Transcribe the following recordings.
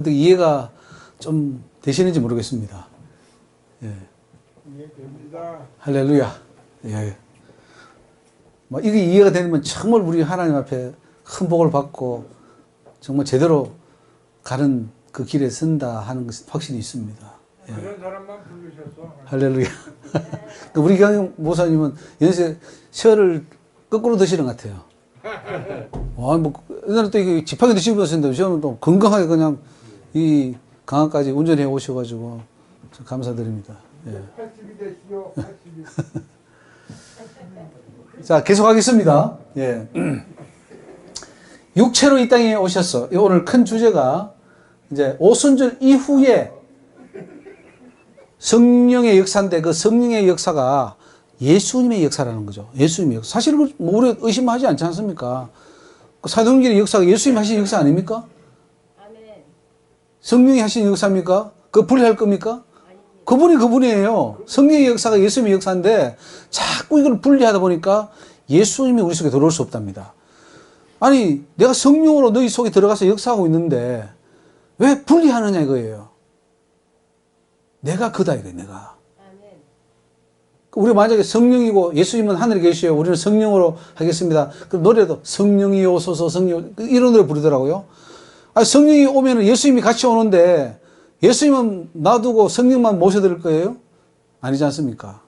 이해가 좀 되시는지 모르겠습니다. 예. 이해됩니다. 할렐루야. 예. 뭐 이게 이해가 되면 정말 우리 하나님 앞에 큰 복을 받고 정말 제대로 가는 그 길에 선다 하는 것이 확실히 있습니다. 예. 그런 사람만 부르셨어. 할렐루야. 우리 경영 모사님은 연세 셔를 거꾸로 드시는 것 같아요. 와, 뭐, 옛날에 또 이게 지팡이 드시고 계셨는데, 저는 또 건강하게 그냥 이 강화까지 운전해 오셔가지고, 감사드립니다. 예. 80이 되시오. 80이. 자, 계속하겠습니다. 예. 육체로 이 땅에 오셨어. 오늘 큰 주제가 이제 오순절 이후에 성령의 역사인데 그 성령의 역사가 예수님의 역사라는 거죠. 예수님의 역사. 사실 뭐 우리 의심하지 않지 않습니까? 그 사도행전의 역사가 예수님이 하신 역사 아닙니까? 아멘. 성령이 하신 역사입니까? 그 분리할 겁니까? 그분이 그분이에요. 성령의 역사가 예수님의 역사인데 자꾸 이걸 분리하다 보니까 예수님이 우리 속에 들어올 수 없답니다. 아니 내가 성령으로 너희 속에 들어가서 역사하고 있는데 왜 분리하느냐 이거예요. 내가 그다 이거예요. 내가. 우리 만약에 성령이고 예수님은 하늘에 계시요 우리는 성령으로 하겠습니다. 그 노래도 성령이 오소서 성령 이런 노래 부르더라고요. 아니 성령이 오면은 예수님이 같이 오는데 예수님은 놔두고 성령만 모셔드릴 거예요? 아니지 않습니까?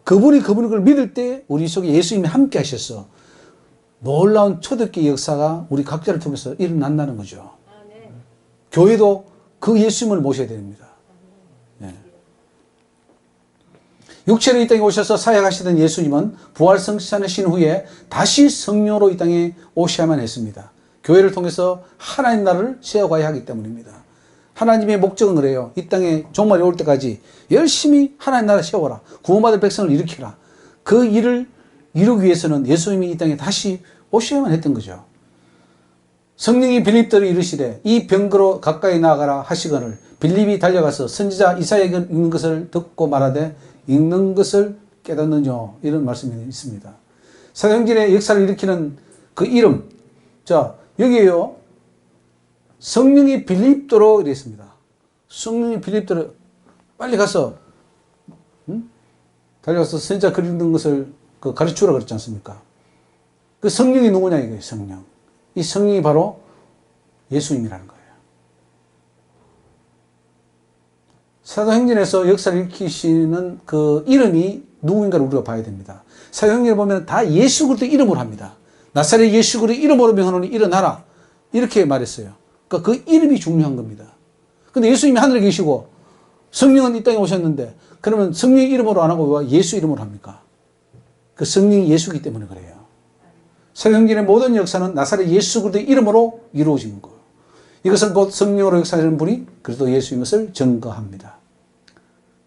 그분이 그걸 믿을 때 우리 속에 예수님이 함께 하셨어. 놀라운 초대교회 역사가 우리 각자를 통해서 일어난다는 거죠. 교회도 그 예수님을 모셔야 됩니다. 네. 육체로 이 땅에 오셔서 사역하시던 예수님은 부활 성취하신 후에 다시 성령으로 이 땅에 오셔야만 했습니다. 교회를 통해서 하나님 나라를 세워가야 하기 때문입니다. 하나님의 목적은 그래요. 이 땅에 종말이 올 때까지 열심히 하나님 나라 세워라. 구원받을 백성을 일으키라. 그 일을 이루기 위해서는 예수님이 이 땅에 다시 오셔야만 했던 거죠. 성령이 빌립들을 이르시되 이 병거로 가까이 나아가라 하시거늘 빌립이 달려가서 선지자 이사야에게 읽는 것을 듣고 말하되 읽는 것을 깨닫느뇨 이런 말씀이 있습니다. 사도행전의 역사를 일으키는 그 이름 자 여기에요. 성령이 빌립도로 이랬습니다. 성령이 빌립도로 빨리 가서 달려가서 선지자 글 읽는 것을 가르치라 그랬지 않습니까? 그 성령이 누구냐 이거예요. 성령. 이 성령이 바로 예수님이라는 거예요. 사도행전에서 역사를 일으키시는 그 이름이 누구인가를 우리가 봐야 됩니다. 사도행전에 보면 다 예수 그리스도 이름으로 합니다. 나사렛 예수 그리스도 이름으로 명하노니 일어나라. 이렇게 말했어요. 그러니까 그 이름이 중요한 겁니다. 근데 예수님이 하늘에 계시고 성령은 이 땅에 오셨는데 그러면 성령 이름으로 안 하고 왜 예수 이름으로 합니까? 그 성령이 예수이기 때문에 그래요. 사도행전의 모든 역사는 나사렛 예수 그리스도 이름으로 이루어진 거예요. 이것은 곧 성령으로 역사하는 분이 그리스도 예수인 것을 증거합니다.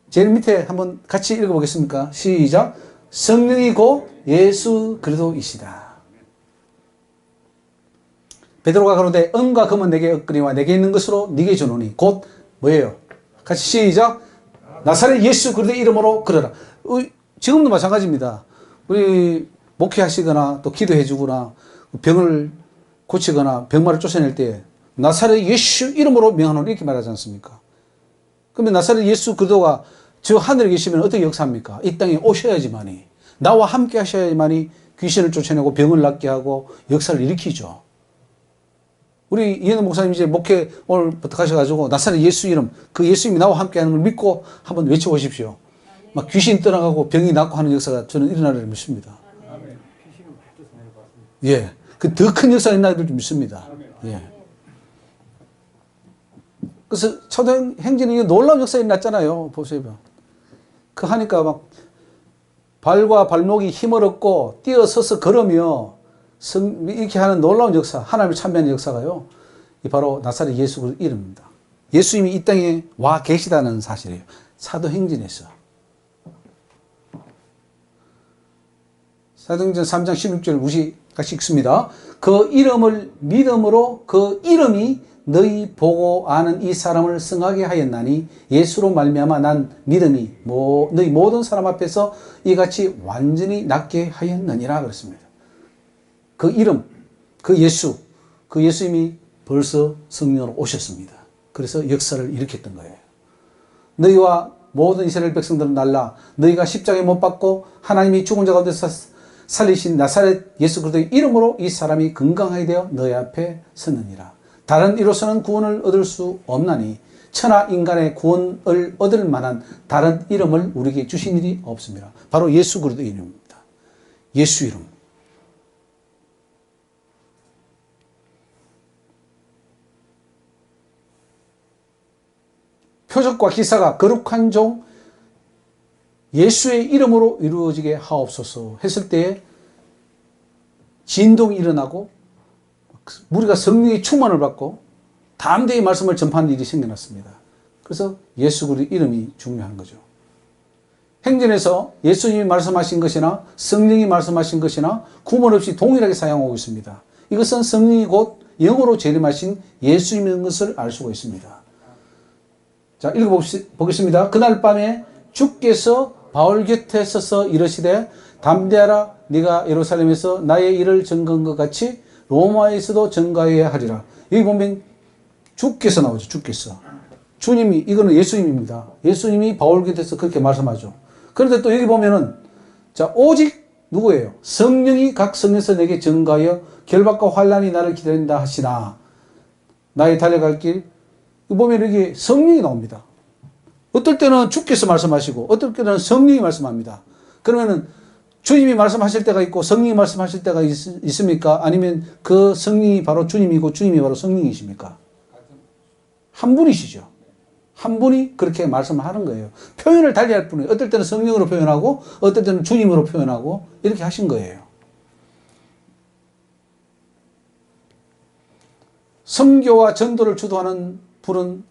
제일 밑에 한번 같이 읽어보겠습니까? 시작. 성령이 곧 예수 그리스도이시다. 베드로가 가로되 은과 금은 내게 얻거니와 내게 있는 것으로 네게 주노니 곧 뭐예요? 같이 시작. 나사렛 예수 그리스도 이름으로 걸어라. 지금도 마찬가지입니다. 우리 목회하시거나 또 기도해 주거나 병을 고치거나 병마를 쫓아낼 때 나사렛 예수 이름으로 명하노니 이렇게 말하지 않습니까? 그러면 나사렛 예수 그리스도가 저 하늘에 계시면 어떻게 역사합니까? 이 땅에 오셔야지만이 나와 함께 하셔야지만이 귀신을 쫓아내고 병을 낫게 하고 역사를 일으키죠. 우리 이현우 목사님 이제 목회 오늘부터 가셔가지고 나사렛 예수 이름 그 예수님이 나와 함께 하는 걸 믿고 한번 외쳐보십시오. 막 귀신 떠나가고 병이 낫고 하는 역사가 저는 일어나리를 믿습니다. 예. 그 더 큰 역사가 일어나리를 믿습니다. 예. 그래서 사도행전이 놀라운 역사가 일어났잖아요. 보세요. 그 하니까 막 발과 발목이 힘을 얻고 뛰어서서 걸으며 이렇게 하는 놀라운 역사, 하나님을 찬미하는 역사가요. 이 바로 나사렛 예수 그리스도 이름입니다. 예수님이 이 땅에 와 계시다는 사실이에요. 사도행전에서. 사도행전 3장 16절 우리 같이 읽습니다. 그 이름을 믿음으로 그 이름이 너희 보고 아는 이 사람을 승하게 하였나니 예수로 말미암아 난 믿음이 너희 모든 사람 앞에서 이같이 완전히 낫게 하였느니라 그랬습니다. 그 이름, 그 예수, 그 예수님이 벌써 성령으로 오셨습니다. 그래서 역사를 일으켰던 거예요. 너희와 모든 이스라엘 백성들은 날라 너희가 십자가에 못 박고 하나님이 죽은 자 가운데서 살리신 나사렛 예수 그리스도의 이름으로 이 사람이 건강하게 되어 너희 앞에 섰느니라. 다른 이로서는 구원을 얻을 수 없나니 천하 인간의 구원을 얻을 만한 다른 이름을 우리에게 주신 일이 없습니다. 바로 예수 그리스도의 이름입니다. 예수 이름. 표적과 기사가 거룩한 종 예수의 이름으로 이루어지게 하옵소서 했을 때에 진동이 일어나고 우리가 성령의 충만을 받고 담대히 말씀을 전파하는 일이 생겨났습니다. 그래서 예수 그리스도의 이름이 중요한 거죠. 행전에서 예수님이 말씀하신 것이나 성령이 말씀하신 것이나 구분 없이 동일하게 사용하고 있습니다. 이것은 성령이 곧 영으로 재림하신 예수님인 것을 알 수가 있습니다. 자, 읽어보겠습니다. 그날 밤에 주께서 바울 곁에 서서 이르시되 담대하라 네가 예루살렘에서 나의 일을 증거한 것 같이 로마에서도 증거해야 하리라. 여기 보면 주께서 나오죠. 주께서. 주님이, 이거는 예수님입니다. 예수님이 바울 곁에서 그렇게 말씀하죠. 그런데 또 여기 보면은 자, 오직 누구예요? 성령이 각 성에서 내게 증거하여 결박과 환난이 나를 기다린다 하시나 나의 달려갈 길 보면 여기 성령이 나옵니다. 어떨 때는 주께서 말씀하시고 어떨 때는 성령이 말씀합니다. 그러면은 주님이 말씀하실 때가 있고 성령이 말씀하실 때가 있습니까? 아니면 그 성령이 바로 주님이고 주님이 바로 성령이십니까? 한 분이시죠. 한 분이 그렇게 말씀하는 거예요. 표현을 달리할 뿐이에요. 어떨 때는 성령으로 표현하고 어떨 때는 주님으로 표현하고 이렇게 하신 거예요. 선교와 전도를 주도하는 분은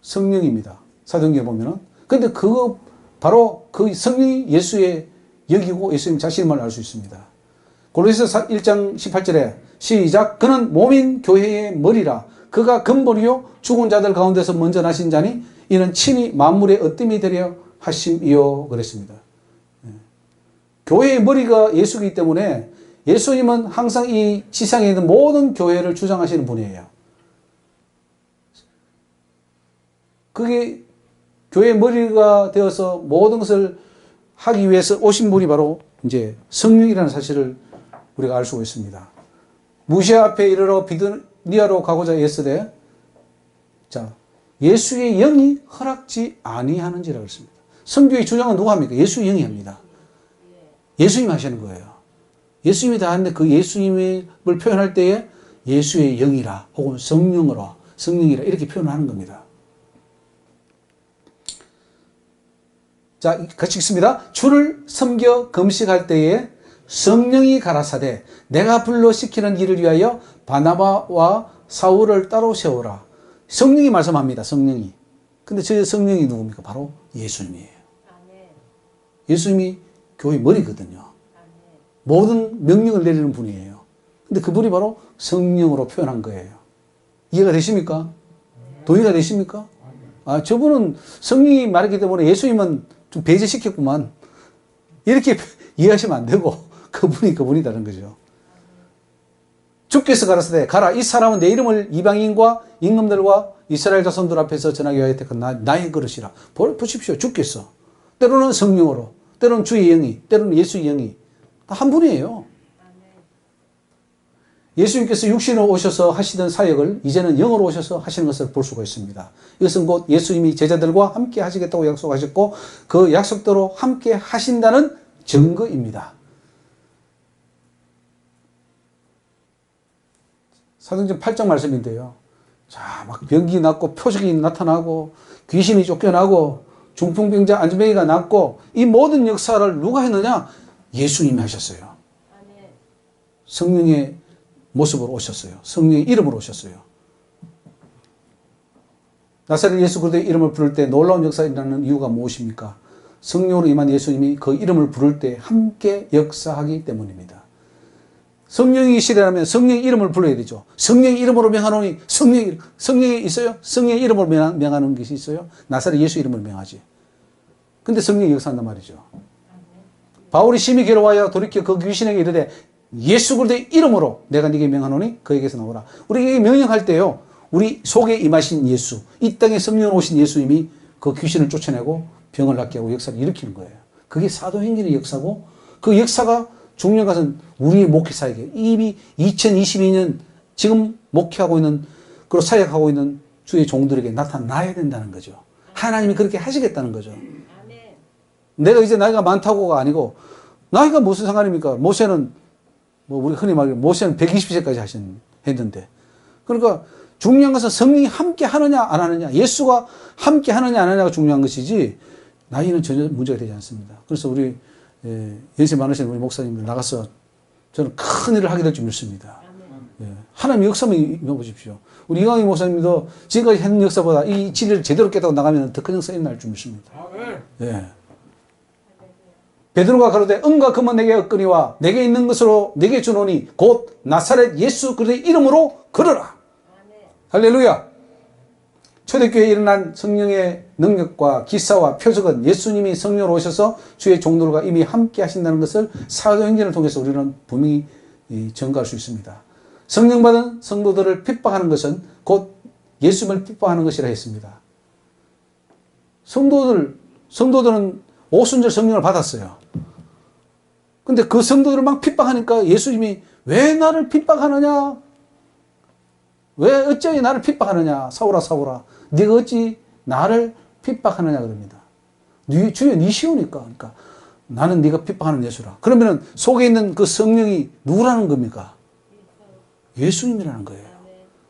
성령입니다. 사도행전에 보면은. 근데 그거 바로 그 성령이 예수의 영이고 예수님 자신임을 알 수 있습니다. 골로새서 1장 18절에 시작. 그는 몸인 교회의 머리라. 그가 근본이요 죽은 자들 가운데서 먼저 나신 자니 이는 친히 만물의 어뜸이 되려 하심이요 그랬습니다. 교회의 머리가 예수이기 때문에 예수님은 항상 이 지상에 있는 모든 교회를 주장하시는 분이에요. 그게 교회의 머리가 되어서 모든 것을 하기 위해서 오신 분이 바로 이제 성령이라는 사실을 우리가 알 수가 있습니다. 무시아 앞에 이르러 비두니아로 가고자 했으되 자, 예수의 영이 허락지 아니하는지라고 했습니다. 성교의 주장은 누가 합니까? 예수의 영이 합니다. 예수님이 하시는 거예요. 예수님이 다 하는데 그 예수님을 표현할 때에 예수의 영이라 혹은 성령이라 이렇게 표현하는 겁니다. 자, 같이 읽습니다. 주를 섬겨 금식할 때에 성령이 가라사대 내가 불러 시키는 일을 위하여 바나바와 사울을 따로 세우라. 성령이 말씀합니다. 성령이. 근데 저 성령이 누굽니까? 바로 예수님이에요. 예수님이 교회 머리거든요. 모든 명령을 내리는 분이에요. 근데 그분이 바로 성령으로 표현한 거예요. 이해가 되십니까? 동의가 되십니까? 아, 저분은 성령이 말했기 때문에 예수님은 좀 배제시켰구만. 이렇게 이해하시면 안 되고 그분이 그분이다는 거죠. 주께서 가라사대 가라 이 사람은 내 이름을 이방인과 임금들과 이스라엘 자손들 앞에서 전하기 위하여 택한 나의 그릇이라. 보십시오. 주께서 때로는 성령으로 때로는 주의 영이 때로는 예수의 영이 다 한 분이에요. 예수님께서 육신으로 오셔서 하시던 사역을 이제는 영으로 오셔서 하시는 것을 볼 수가 있습니다. 이것은 곧 예수님이 제자들과 함께 하시겠다고 약속하셨고 그 약속대로 함께 하신다는 증거입니다. 사도행전 8장 말씀인데요. 자, 막 병기 났고 표적이 나타나고 귀신이 쫓겨나고 중풍병자 안전뱅이가 낫고 이 모든 역사를 누가 했느냐? 예수님이 하셨어요. 성령의 모습으로 오셨어요. 성령의 이름으로 오셨어요. 나사렛 예수 그리스도의 이름을 부를 때 놀라운 역사가 일어나는 이유가 무엇입니까? 성령으로 임한 예수님이 그 이름을 부를 때 함께 역사하기 때문입니다. 성령이 시대라면 성령의 이름을 불러야 되죠. 성령의 이름으로 명하노니 성령이 있어요? 성령의 이름으로 명하는 것이 있어요? 나사렛 예수 이름으로 명하지. 근데 성령이 역사한단 말이죠. 바울이 심히 괴로워하여 돌이켜 그 귀신에게 이르되 예수 그리스도의 이름으로 내가 네게 명하노니 그에게서 나오라. 우리에게 명령할 때요. 우리 속에 임하신 예수, 이 땅에 성령으로 오신 예수님이 그 귀신을 쫓아내고 병을 낫게 하고 역사를 일으키는 거예요. 그게 사도행전의 역사고, 그 역사가 중요한 것은 우리의 목회사에게 이미 2022년 지금 목회하고 있는, 그리고 사역하고 있는 주의 종들에게 나타나야 된다는 거죠. 하나님이 그렇게 하시겠다는 거죠. 내가 이제 나이가 많다고가 아니고, 나이가 무슨 상관입니까? 모세는, 뭐, 우리 흔히 말하는 모세는 120세까지 했는데. 그러니까 중요한 것은 성령이 함께 하느냐, 안 하느냐, 예수가 함께 하느냐, 안 하느냐가 중요한 것이지, 나이는 전혀 문제가 되지 않습니다. 그래서 우리, 연세 많으신 우리 목사님들 나가서 저는 큰 일을 하게 될 줄 믿습니다. 하나님의 역사만 임해보십시오. 우리 이광희 목사님도 지금까지 했는 역사보다 이 진리를 제대로 깨닫고 나가면 더 큰 역사가 일어날 줄 믿습니다. 예. 베드로가 가로되 은과 금은 내게 없거니와 내게 있는 것으로 내게 주노니 곧 나사렛 예수 그리스도의 이름으로 걸어라. 할렐루야. 초대교회에 일어난 성령의 능력과 기사와 표적은 예수님이 성령으로 오셔서 주의 종들과 이미 함께 하신다는 것을 사도행전을 통해서 우리는 분명히 증거할 수 있습니다. 성령 받은 성도들을 핍박하는 것은 곧 예수님을 핍박하는 것이라 했습니다. 성도들은 오순절 성령을 받았어요. 근데 그 성도들을 막 핍박하니까 예수님이 왜 나를 핍박하느냐? 왜 어찌 나를 핍박하느냐? 사울아 사울아 네가 어찌 나를 핍박하느냐 그럽니다. 주여 네 시오니까. 그러니까 나는 네가 핍박하는 예수라. 그러면은 속에 있는 그 성령이 누구라는 겁니까? 예수님이라는 거예요.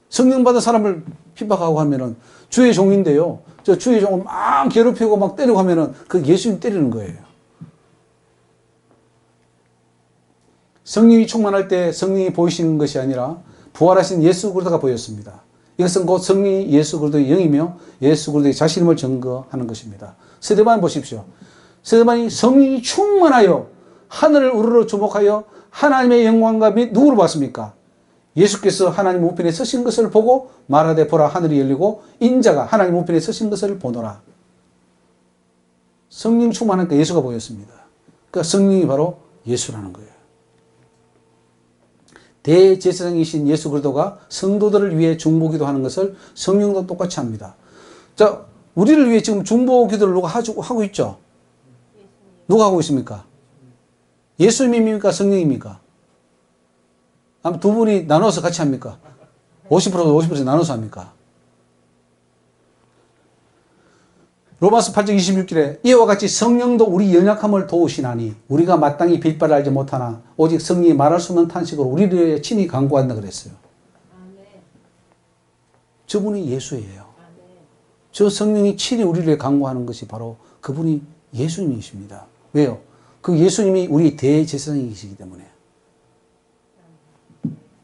성령 받은 사람을 핍박하고 하면은 주의 종인데요. 저 주의 종을 막 괴롭히고 막 때리고 하면은 그 예수님 때리는 거예요. 성령이 충만할 때 성령이 보이시는 것이 아니라 부활하신 예수 그리스도가 보였습니다. 이것은 곧 성령이 예수 그리스도의 영이며 예수 그리스도의 자신임을 증거하는 것입니다. 스데반 보십시오. 스데반이 성령이 충만하여 하늘을 우러러 주목하여 하나님의 영광과 및 누구를 봤습니까? 예수께서 하나님 우편에 서신 것을 보고 말하되 보라 하늘이 열리고 인자가 하나님 우편에 서신 것을 보노라. 성령 충만하니까 예수가 보였습니다. 그러니까 성령이 바로 예수라는 거예요. 대제사장이신 예수 그리스도가 성도들을 위해 중보기도 하는 것을 성령도 똑같이 합니다. 자, 우리를 위해 지금 중보기도를 누가 하고 있죠? 누가 하고 있습니까? 예수님입니까? 성령입니까? 아마 두 분이 나눠서 같이 합니까? 50% 50% 나눠서 합니까? 로마서 8장 26절에 이와 같이 성령도 우리 연약함을 도우시나니 우리가 마땅히 빌바를 알지 못하나 오직 성령이 말할 수 없는 탄식으로 우리를 위해 친히 간구한다 그랬어요. 저분이 예수예요. 저 성령이 친히 우리를 위해 간구하는 것이 바로 그분이 예수님이십니다. 왜요? 그 예수님이 우리 대제사장이시기 때문에.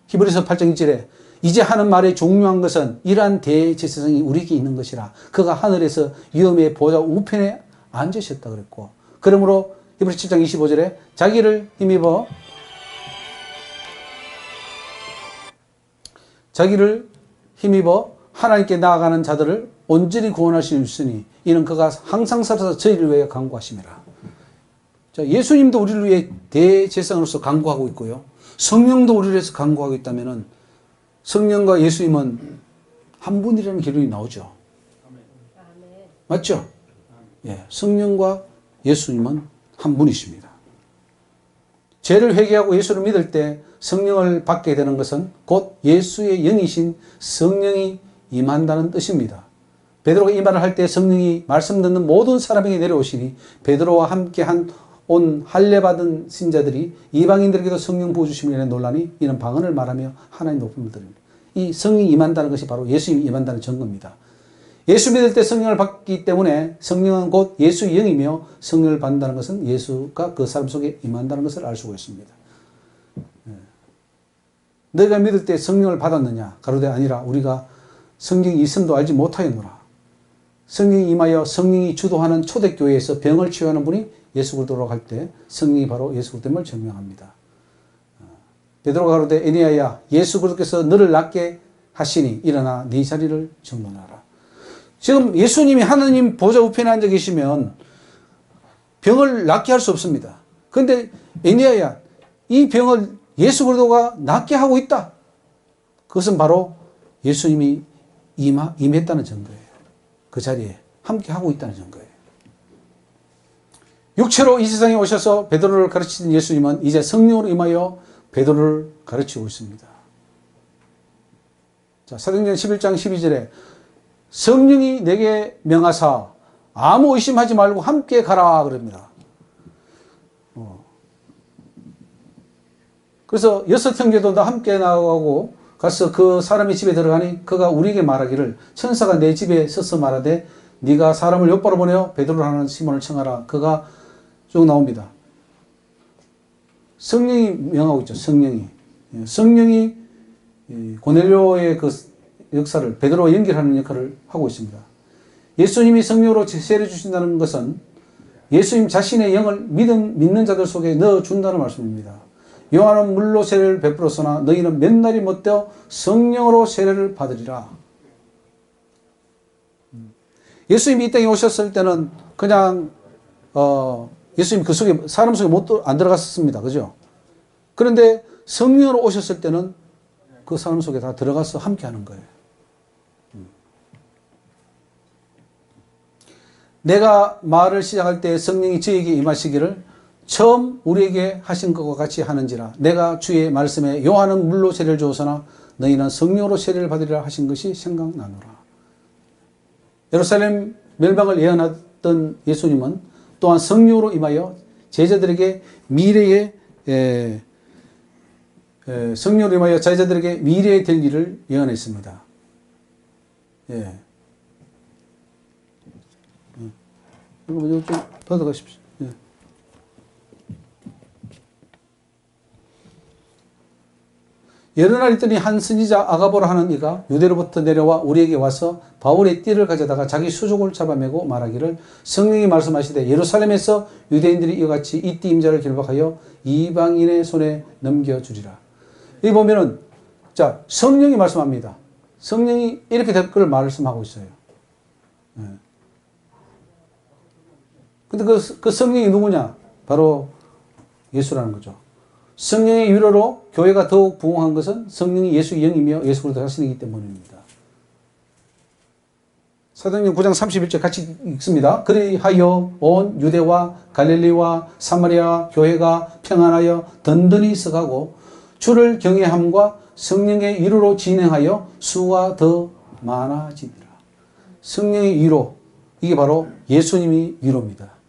히브리서 8장 1절에 이제 하는 말의 중요한 것은 이러한 대제사장이 우리에게 있는 것이라 그가 하늘에서 위엄의 보좌 우편에 앉으셨다 그랬고 그러므로 히브리서 7장 25절에 자기를 힘입어 하나님께 나아가는 자들을 온전히 구원할 수 있으니 이는 그가 항상 살아서 저희를 위해 간구하심이라. 자, 예수님도 우리를 위해 대제사장으로서 간구하고 있고요. 성령도 우리를 위해서 간구하고 있다면은 성령과 예수님은 한 분이라는 결론이 나오죠. 맞죠? 예, 성령과 예수님은 한 분이십니다. 죄를 회개하고 예수를 믿을 때 성령을 받게 되는 것은 곧 예수의 영이신 성령이 임한다는 뜻입니다. 베드로가 이 말을 할 때 성령이 말씀 듣는 모든 사람에게 내려오시니 베드로와 함께 온 할례받은 신자들이 이방인들에게도 성령 부어주심에 논란이 이런 방언을 말하며 하나님 높음을 드립니다. 이 성령이 임한다는 것이 바로 예수님이 임한다는 증거입니다. 예수 믿을 때 성령을 받기 때문에 성령은 곧 예수의 영이며 성령을 받는다는 것은 예수가 그 사람 속에 임한다는 것을 알 수가 있습니다. 너희가 믿을 때 성령을 받았느냐? 가로되 아니라 우리가 성령이 있음도 알지 못하였노라. 성령이 임하여 성령이 주도하는 초대교회에서 병을 치유하는 분이 예수 그리스도라고 할 때 성령이 바로 예수 그리스도임을 증명합니다. 베드로가 가로되 에니야야 예수 그리스도께서 너를 낫게 하시니 일어나 네 자리를 정돈하라. 지금 예수님이 하나님 보좌 우편에 앉아 계시면 병을 낫게 할 수 없습니다. 그런데 에니야야 이 병을 예수 그리스도가 낫게 하고 있다. 그것은 바로 예수님이 임했다는 증거예요. 그 자리에 함께 하고 있다는 증거예요. 육체로 이 세상에 오셔서 베드로를 가르치신 예수님은 이제 성령으로 임하여 베드로를 가르치고 있습니다. 자, 사도행전 11장 12절에 성령이 내게 명하사 아무 의심하지 말고 함께 가라 그럽니다. 그래서 6형제도 다 함께 나가고 가서 그 사람의 집에 들어가니 그가 우리에게 말하기를 천사가 내 집에 서서 말하되 네가 사람을 엿바로 보내어 베드로를 하는 시몬을 청하라. 그가 쭉 나옵니다. 성령이 명하고 있죠. 성령이 고넬료의 그 역사를 베드로와 연결하는 역할을 하고 있습니다. 예수님이 성령으로 세례 주신다는 것은 예수님 자신의 영을 믿는 자들 속에 넣어준다는 말씀입니다. 요한은 물로 세례를 베풀었으나 너희는 몇 날이 못되어 성령으로 세례를 받으리라. 예수님이 이 땅에 오셨을 때는 그냥 예수님 그 속에 사람 속에 안 들어갔습니다. 그죠? 그런데 성령으로 오셨을 때는 그 사람 속에 다 들어가서 함께 하는 거예요. 내가 말을 시작할 때 성령이 저에게 임하시기를 처음 우리에게 하신 것과 같이 하는지라. 내가 주의 말씀에 요한은 물로 세례를 주었으나 너희는 성령으로 세례를 받으리라 하신 것이 생각나노라. 예루살렘 멸망을 예언했던 예수님은 또한 성령으로 임하여 제자들에게 성령으로 임하여 제자들에게 미래에 될 일을 예언했습니다. 예. 이거 좀 더 가십시오. 예. 여러 날 있더니 한 선지자 아가보라 하는 이가 유대로부터 내려와 우리에게 와서 바울의 띠를 가져다가 자기 수족을 잡아매고 말하기를 성령이 말씀하시되 예루살렘에서 유대인들이 이와 같이 이 띠 임자를 결박하여 이방인의 손에 넘겨주리라. 여기 보면은 자 성령이 말씀합니다. 성령이 이렇게 될 걸 말씀하고 있어요. 네. 근데 그 성령이 누구냐? 바로 예수라는 거죠. 성령의 위로로 교회가 더욱 부흥한 것은 성령이 예수의 영이며 예수 그리스도 자신이기 때문입니다. 사도행전 9장 31절 같이 읽습니다. 그리하여 온 유대와 갈릴리와 사마리아 교회가 평안하여 든든히 서가고 주를 경외함과 성령의 위로로 진행하여 수가 더 많아지니라. 성령의 위로, 이게 바로 예수님이 위로입니다.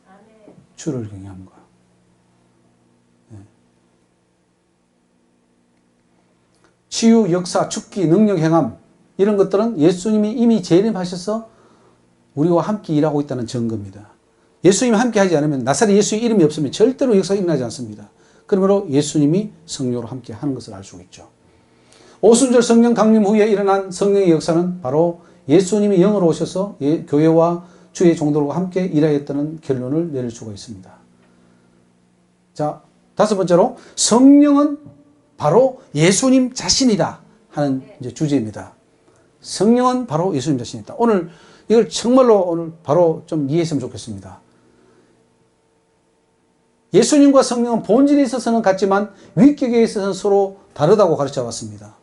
주를 경외함과. 치유, 역사, 축기, 능력, 행함 이런 것들은 예수님이 이미 재림하셔서 우리와 함께 일하고 있다는 증거입니다. 예수님이 함께 하지 않으면 나사렛 예수의 이름이 없으면 절대로 역사가 일어나지 않습니다. 그러므로 예수님이 성령으로 함께 하는 것을 알 수 있죠. 오순절 성령 강림 후에 일어난 성령의 역사는 바로 예수님이 영으로 오셔서 교회와 주의 종들과 함께 일하였다는 결론을 내릴 수가 있습니다. 자, 다섯 번째로 성령은 바로 예수님 자신이다 하는 이제 주제입니다. 성령은 바로 예수님 자신이다. 오늘 이걸 정말로 오늘 바로 좀 이해했으면 좋겠습니다. 예수님과 성령은 본질에 있어서는 같지만 위격에 있어서는 서로 다르다고 가르쳐 왔습니다.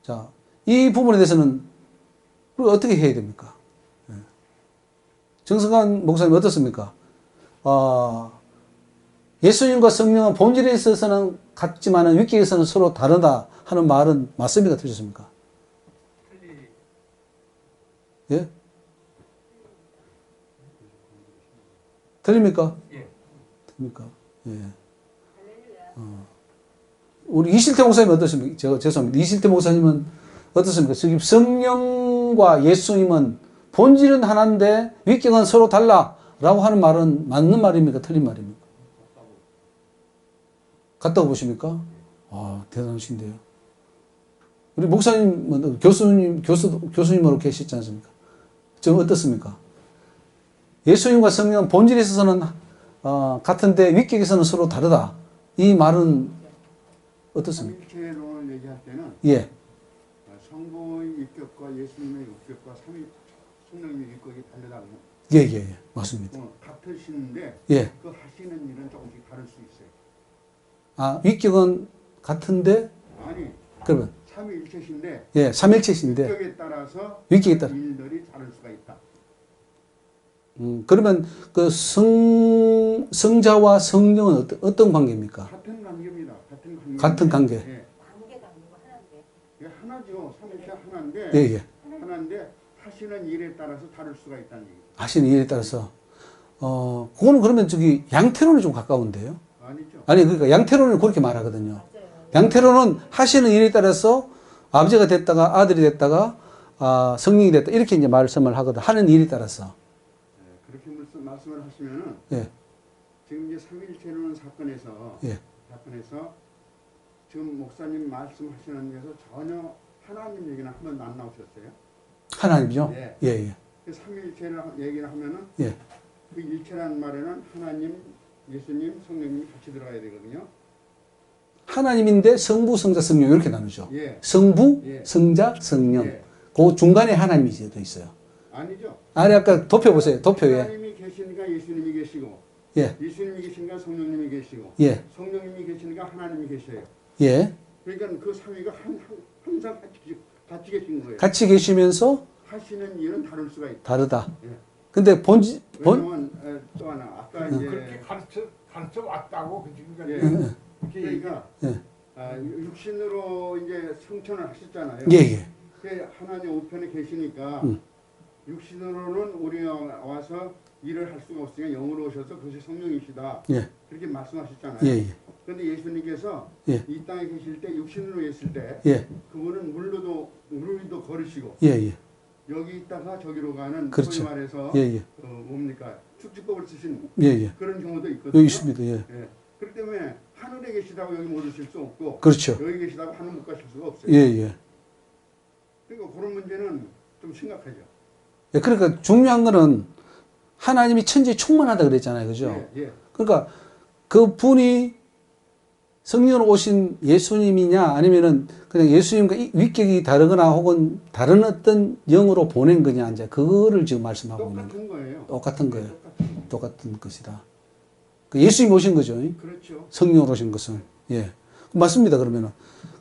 자, 이 부분에 대해서는 우리가 어떻게 해야 됩니까? 정성환 목사님 어떻습니까? 예수님과 성령은 본질에 있어서는 같지만 위격에서는 서로 다르다 하는 말은 맞습니까? 틀렸습니까? 예? 틀립니까? 예. 틀립니까? 예. 우리 이실태 목사님 어떻습니까? 죄송합니다. 이실태 목사님은 어떻습니까? 지금 성령과 예수님은 본질은 하나인데 위격은 서로 달라라고 하는 말은 맞는 말입니까? 틀린 말입니까? 같다고 보십니까? 아, 대단하신데요. 우리 목사님, 교수님으로 계시지 않습니까? 좀 어떻습니까? 예수님과 성령은 본질에 있어서는 같은데 위격에서는 서로 다르다. 이 말은 어떻습니까? 삼위체론을 얘기할 때는 예. 성부의 위격과 예수님의 위격과 성령의 위격이 다르다고. 예. 맞습니다. 같으시는데 예. 그 하시는 일은 조금씩 다를 수 있어요. 위격은 같은데 아니 그러면 삼위일체신데 예, 삼일체신데 위격에 따라서 위격에 따라. 일들이 다를 수가 있다. 그러면 그 성자와 성령은 어떤 관계입니까? 같은 관계입니다. 같은 관계. 같은 관계. 예. 관계가 아니고 하나인데. 이게 하나죠. 삼위일체 하나인데 예, 예. 하나인데 하시는 일에 따라서 다를 수가 있다는 얘기죠. 하시는 일에 따라서 그거는 그러면 저기 양태론에 좀 가까운데요. 아니죠. 아니 그러니까 양태론은 그렇게 말하거든요. 맞아요. 양태론은 하시는 일에 따라서 아버지가 됐다가 아들이 됐다가 성령이 됐다 이렇게 이제 말씀을 하거든. 하는 일에 따라서. 예, 그렇게 말씀을 하시면은 예, 지금 이제 삼위일체론 사건에서 예. 지금 목사님 말씀하시는 데서 전혀 하나님 얘기는 한 번도 안 나오셨어요. 하나님이죠. 예. 예, 예, 그 삼위일체를 얘기를 하면은 예. 그 일체라는 말에는 하나님, 예수님, 성령님이 같이 들어가야 되거든요. 하나님인데 성부, 성자, 성령 이렇게 나누죠. 예. 성부, 예. 성자, 성령. 예. 그 중간에 하나님이 더 있어요. 아니죠. 아니 아까 도표 보세요. 도표에. 하나님이 계시니까 예수님이 계시고, 예, 예수님이 계시니까 성령님이 계시고, 예, 성령님이 계시니까 하나님이 계셔요. 예. 그러니까 그 삼위가 항상 같이 계신 거예요. 같이 계시면서 하시는 일은 다를 수가 있다. 다르다. 예. 근데 본 왜냐면 또 하나 아까 이제 그렇게 가르쳐 왔다고 그러니까 예. 그렇게 그러니까 예. 육신으로 이제 성천을 하셨잖아요. 예, 예. 그 하나님 우편에 계시니까 육신으로는 우리가 와서 일을 할 수가 없으니까 영으로 오셔서 그것이 성령이시다. 예. 그렇게 말씀하셨잖아요. 예, 예. 그런데 예수님께서 예. 이 땅에 계실 때 육신으로 있을 때 예. 그분은 물로도 걸으시고 예, 예. 여기 있다가 저기로 가는 그렇죠. 소위 말해서 예, 예. 뭡니까 축지법을 쓰신 예, 예. 그런 경우도 있거든요. 여기 있습니다. 예. 예. 그렇기 때문에 하늘에 계시다고 여기 못 오실 수 없고 그렇죠. 여기 계시다고 하늘 못 가실 수가 없어요. 예, 예. 그러니까 그런 문제는 좀 심각하죠. 예, 그러니까 중요한 거는 하나님이 천지에 충만하다 그랬잖아요. 그죠? 예, 예. 그러니까 그 분이 성령으로 오신 예수님이냐 아니면은 그냥 예수님과 위격이 다르거나 혹은 다른 어떤 영으로 보낸 거냐 이제 그거를 지금 말씀하고 있는 거예요. 똑같은 거예요. 똑같은 거예요. 똑같은 거. 똑같은 것이다. 그 예수님 오신 거죠. 그렇죠. 성령으로 오신 것은. 예. 맞습니다. 그러면은.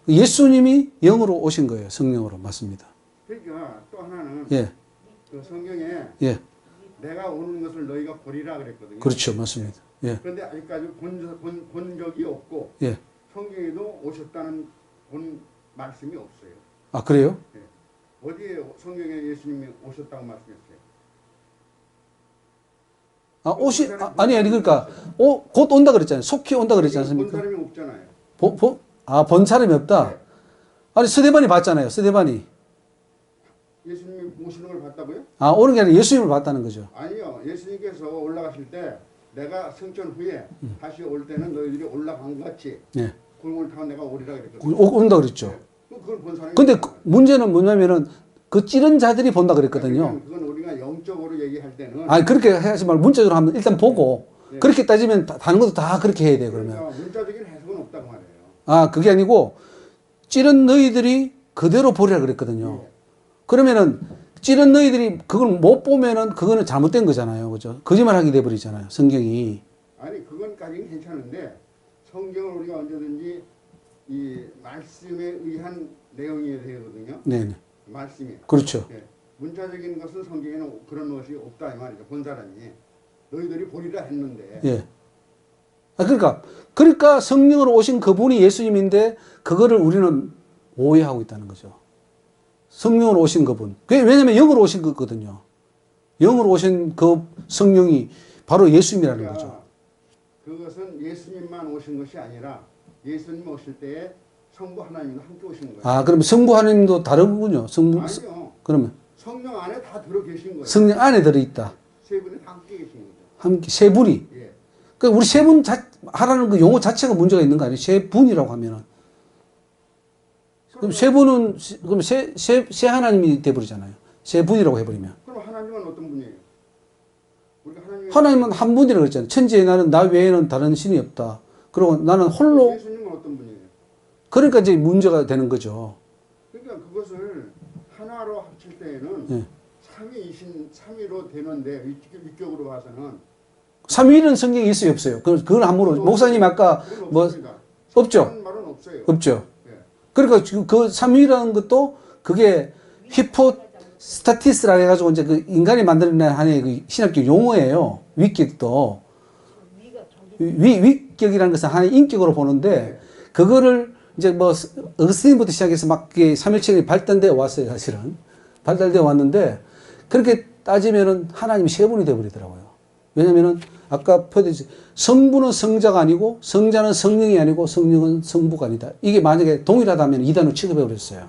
예수님이 영으로 오신 거예요. 성령으로. 맞습니다. 그러니까 또 하나는 예. 그 성경에 예. 내가 오는 것을 너희가 보리라 그랬거든요. 그렇죠. 맞습니다. 예. 그런데 아직까지 본 적이 없고 예. 성경에도 오셨다는 본 말씀이 없어요. 아, 그래요? 예. 어디에 성경에 예수님이 오셨다고 말씀했어요? 아니, 그러니까, 곧 온다 그랬잖아요. 속히 온다 그랬지 본 않습니까? 사람이 없잖아요. 본 사람이 없다? 네. 아니, 스데반이 봤잖아요. 스데반이. 예수님이 오시는 걸 봤다고요? 오는 게 아니라 예수님을 봤다는 거죠. 아니요. 예수님께서 올라가실 때 내가 승천 후에 다시 올 때는 너희들이 올라간 것 같이 예. 구름을 타고 내가 오리라 그랬거든요. 온다 그랬죠. 그걸 본 사람이 근데 없잖아요. 문제는 뭐냐면은 그 찌른 자들이 본다 그랬거든요. 그건 우리가 영적으로 얘기할 때는 아니, 그렇게 하지 말고 문자적으로 한번 일단 보고 네. 그렇게 따지면 다른 것도 다 그렇게 해야 돼요, 그러면. 그러니까 문자적인 해석은 없다고 말해요. 그게 아니고 찌른 너희들이 그대로 보리라 그랬거든요. 네. 그러면은 찌른 너희들이 그걸 못 보면은 그거는 잘못된 거잖아요. 그죠? 거짓말하게 돼 버리잖아요. 성경이. 아니 그건까지는 괜찮은데 성경을 우리가 언제든지 이 말씀에 의한 내용이 되거든요. 네. 말씀이. 그렇죠. 예. 문자적인 것은 성경에는 그런 것이 없다 이 말이죠. 본 사람이 너희들이 보리라 했는데 예. 그러니까 성령으로 오신 그분이 예수님인데 그거를 우리는 오해하고 있다는 거죠. 성령으로 오신 그분. 왜냐면 영으로 오신 거거든요. 영으로 오신 그 성령이 바로 예수님이라는 그러니까 거죠. 그것은 예수님만 오신 것이 아니라 예수님 오실 때에 성부 하나님도 함께 오신 거예요. 그러면 성부 하나님도 다르군요. 아니요. 그러면 성령 안에 다 들어 계신 거예요. 성령 안에 들어있다. 세 분이 다 함께 계신 거죠. 함께 세 분이. 예. 그러니까 우리 세 분 하라는 그 용어 자체가 문제가 있는 거 아니에요? 세 분이라고 하면은. 그럼 세 분은 그럼 세 하나님이 돼버리잖아요. 세 분이라고 해버리면. 그럼 하나님은 어떤 분이에요? 우리가 하나님은 한 분이라고 그랬잖아요. 천지에 나는 나 외에는 다른 신이 없다. 그리고 나는 홀로. 예수님은 어떤 분이에요? 그러니까 이제 문제가 되는 거죠. 그러니까 그것을 하나로 합칠 때에는 예. 삼위로 되는데 위격으로 봐서는 삼위일은 성경에 있어요, 없어요? 그건 함부로. 목사님 아까 그건 뭐 없습니다. 없죠? 그런 말은 없어요. 없죠. 예. 그러니까 지금 그 삼위라는 것도 그게 히포스타티스라 해가지고 이제 그 인간이 만들어낸 하나의 그 신학적 용어예요. 위격도. 위격이라는 것은 하나의 인격으로 보는데 그거를 이제 뭐 어거스틴부터 시작해서 막 삼일체가 발달되어 왔어요. 사실은. 발달되어 왔는데 그렇게 따지면은 하나님이 세 분이 되어버리더라고요. 왜냐면은 아까 표현했듯이 성부는 성자가 아니고 성자는 성령이 아니고 성령은 성부가 아니다. 이게 만약에 동일하다면 이단으로 취급해 버렸어요.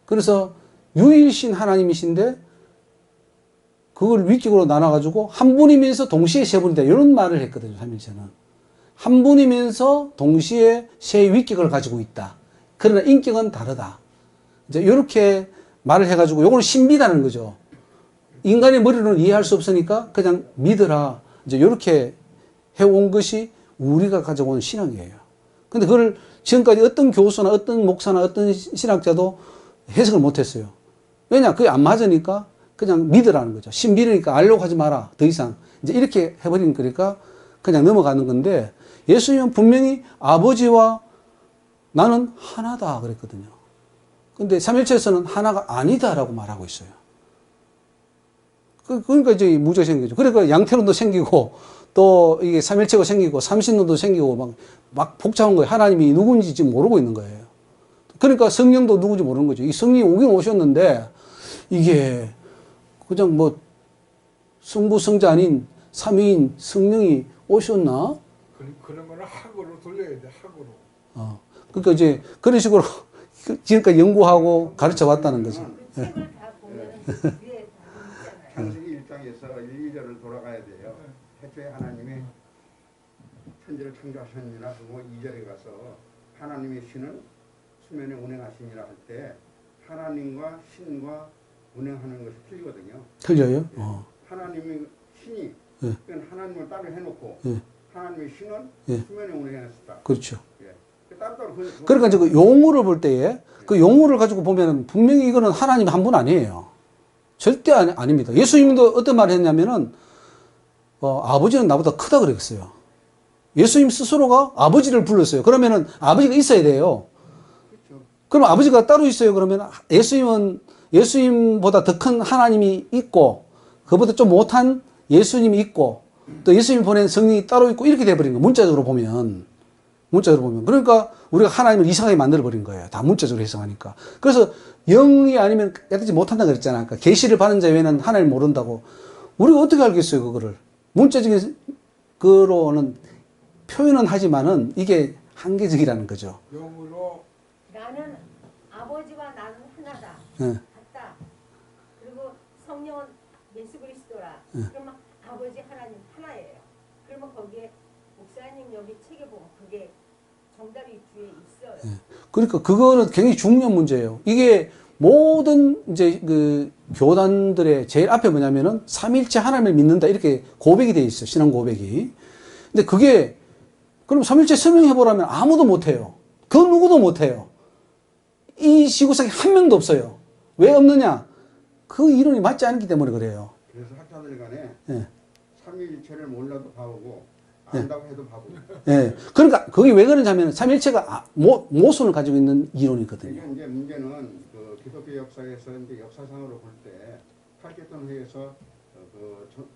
그래서 유일신 하나님이신데 그걸 위격으로 나눠가지고 한 분이면서 동시에 세 분이다. 이런 말을 했거든요. 삼일체는. 한 분이면서 동시에 세 위격을 가지고 있다. 그러나 인격은 다르다. 이제 이렇게 말을 해가지고 요거는 신비라는 거죠. 인간의 머리로는 이해할 수 없으니까 그냥 믿으라. 이제 이렇게 해온 것이 우리가 가져온 신앙이에요. 근데 그걸 지금까지 어떤 교수나 어떤 목사나 어떤 신학자도 해석을 못했어요. 왜냐? 그게 안 맞으니까 그냥 믿으라는 거죠. 신비니까 알려고 하지 마라. 더 이상. 이제 이렇게 해버리는 거니까 그냥 넘어가는 건데 예수님은 분명히 아버지와 나는 하나다 그랬거든요. 근데 삼일체에서는 하나가 아니다라고 말하고 있어요. 그러니까 이제 무죄가 생기죠. 그러니까 양태론도 생기고 또 이게 삼일체가 생기고 삼신론도 생기고 막 복잡한 거예요. 하나님이 누군지 지금 모르고 있는 거예요. 그러니까 성령도 누군지 모르는 거죠. 이 성령이 오긴 오셨는데 이게 그냥 뭐 성부 성자 아닌 삼위인 성령이 오셨나? 그러면 학으로 돌려야 돼. 학으로. 그러니까 이제 그런 식으로 지금까지 연구하고 가르쳐 왔다는 거죠. 그 책을 다 보면 위에 다 있잖아요. 창세기 1장에서 1, 2절을 돌아가야 돼요. 태초에 하나님이 천지를 창조하셨느니라 그리고 2절에 가서 하나님의 신은 수면에 운행하시니라 할 때 하나님과 신과 운행하는 것이 틀리거든요. 틀려요? 예. 하나님의 신이 예. 그건 하나님을 따로 해놓고 예. 하나님의 신은 예. 수면에 운행했었다. 그렇죠. 예. 따로따로 그러니까 이제 그 용어를 볼 때에 그 용어를 가지고 보면 분명히 이거는 하나님 한 분 아니에요. 절대 아닙니다. 예수님도 어떤 말을 했냐면은 아버지는 나보다 크다 그랬어요. 예수님 스스로가 아버지를 불렀어요. 그러면은 아버지가 있어야 돼요. 그렇죠. 그럼 아버지가 따로 있어요. 그러면 예수님보다 더 큰 하나님이 있고 그보다 좀 못한 예수님이 있고 또 예수님이 보낸 성령이 따로 있고 이렇게 돼버린 거예요. 문자적으로 보면. 그러니까 우리가 하나님을 이상하게 만들어버린 거예요. 다 문자적으로 해석하니까. 그래서 영이 아니면 깨닫지 못한다고 그랬잖아요. 그러니까 계시를 받은 자 외에는 하나님을 모른다고. 우리가 어떻게 알겠어요, 그거를. 문자적인 거로는 표현은 하지만은 이게 한계적이라는 거죠. 영으로 나는 아버지와 나는 하나다. 예. 같다. 그리고 성령은 예수 그리스도라. 그러면 아버지 하나님 하나예요. 그러면 거기에 목사님 여기 책에 보면 그게 정답이 뒤에 있어요. 그러니까 그거는 굉장히 중요한 문제예요. 이게 모든 이제 그 교단들의 제일 앞에 뭐냐면은 삼일체 하나님을 믿는다 이렇게 고백이 돼 있어요. 신앙 고백이. 근데 그게 그럼 삼일체 설명해 보라면 아무도 못 해요. 그 누구도 못 해요. 이 지구상에 한 명도 없어요. 왜 없느냐? 그 이론이 맞지 않기 때문에 그래요. 그래서 학자들 간에 예. 삼위일체를 몰라도 바보고 안다고 해도 바보고. 예. 그러니까 그게 왜 그러냐면 삼일체가 모순을 가지고 있는 이론이거든요. 이게 이제 문제는 그 기독교 역사에서 이제 역사상으로 볼 때 칼케톤 회에서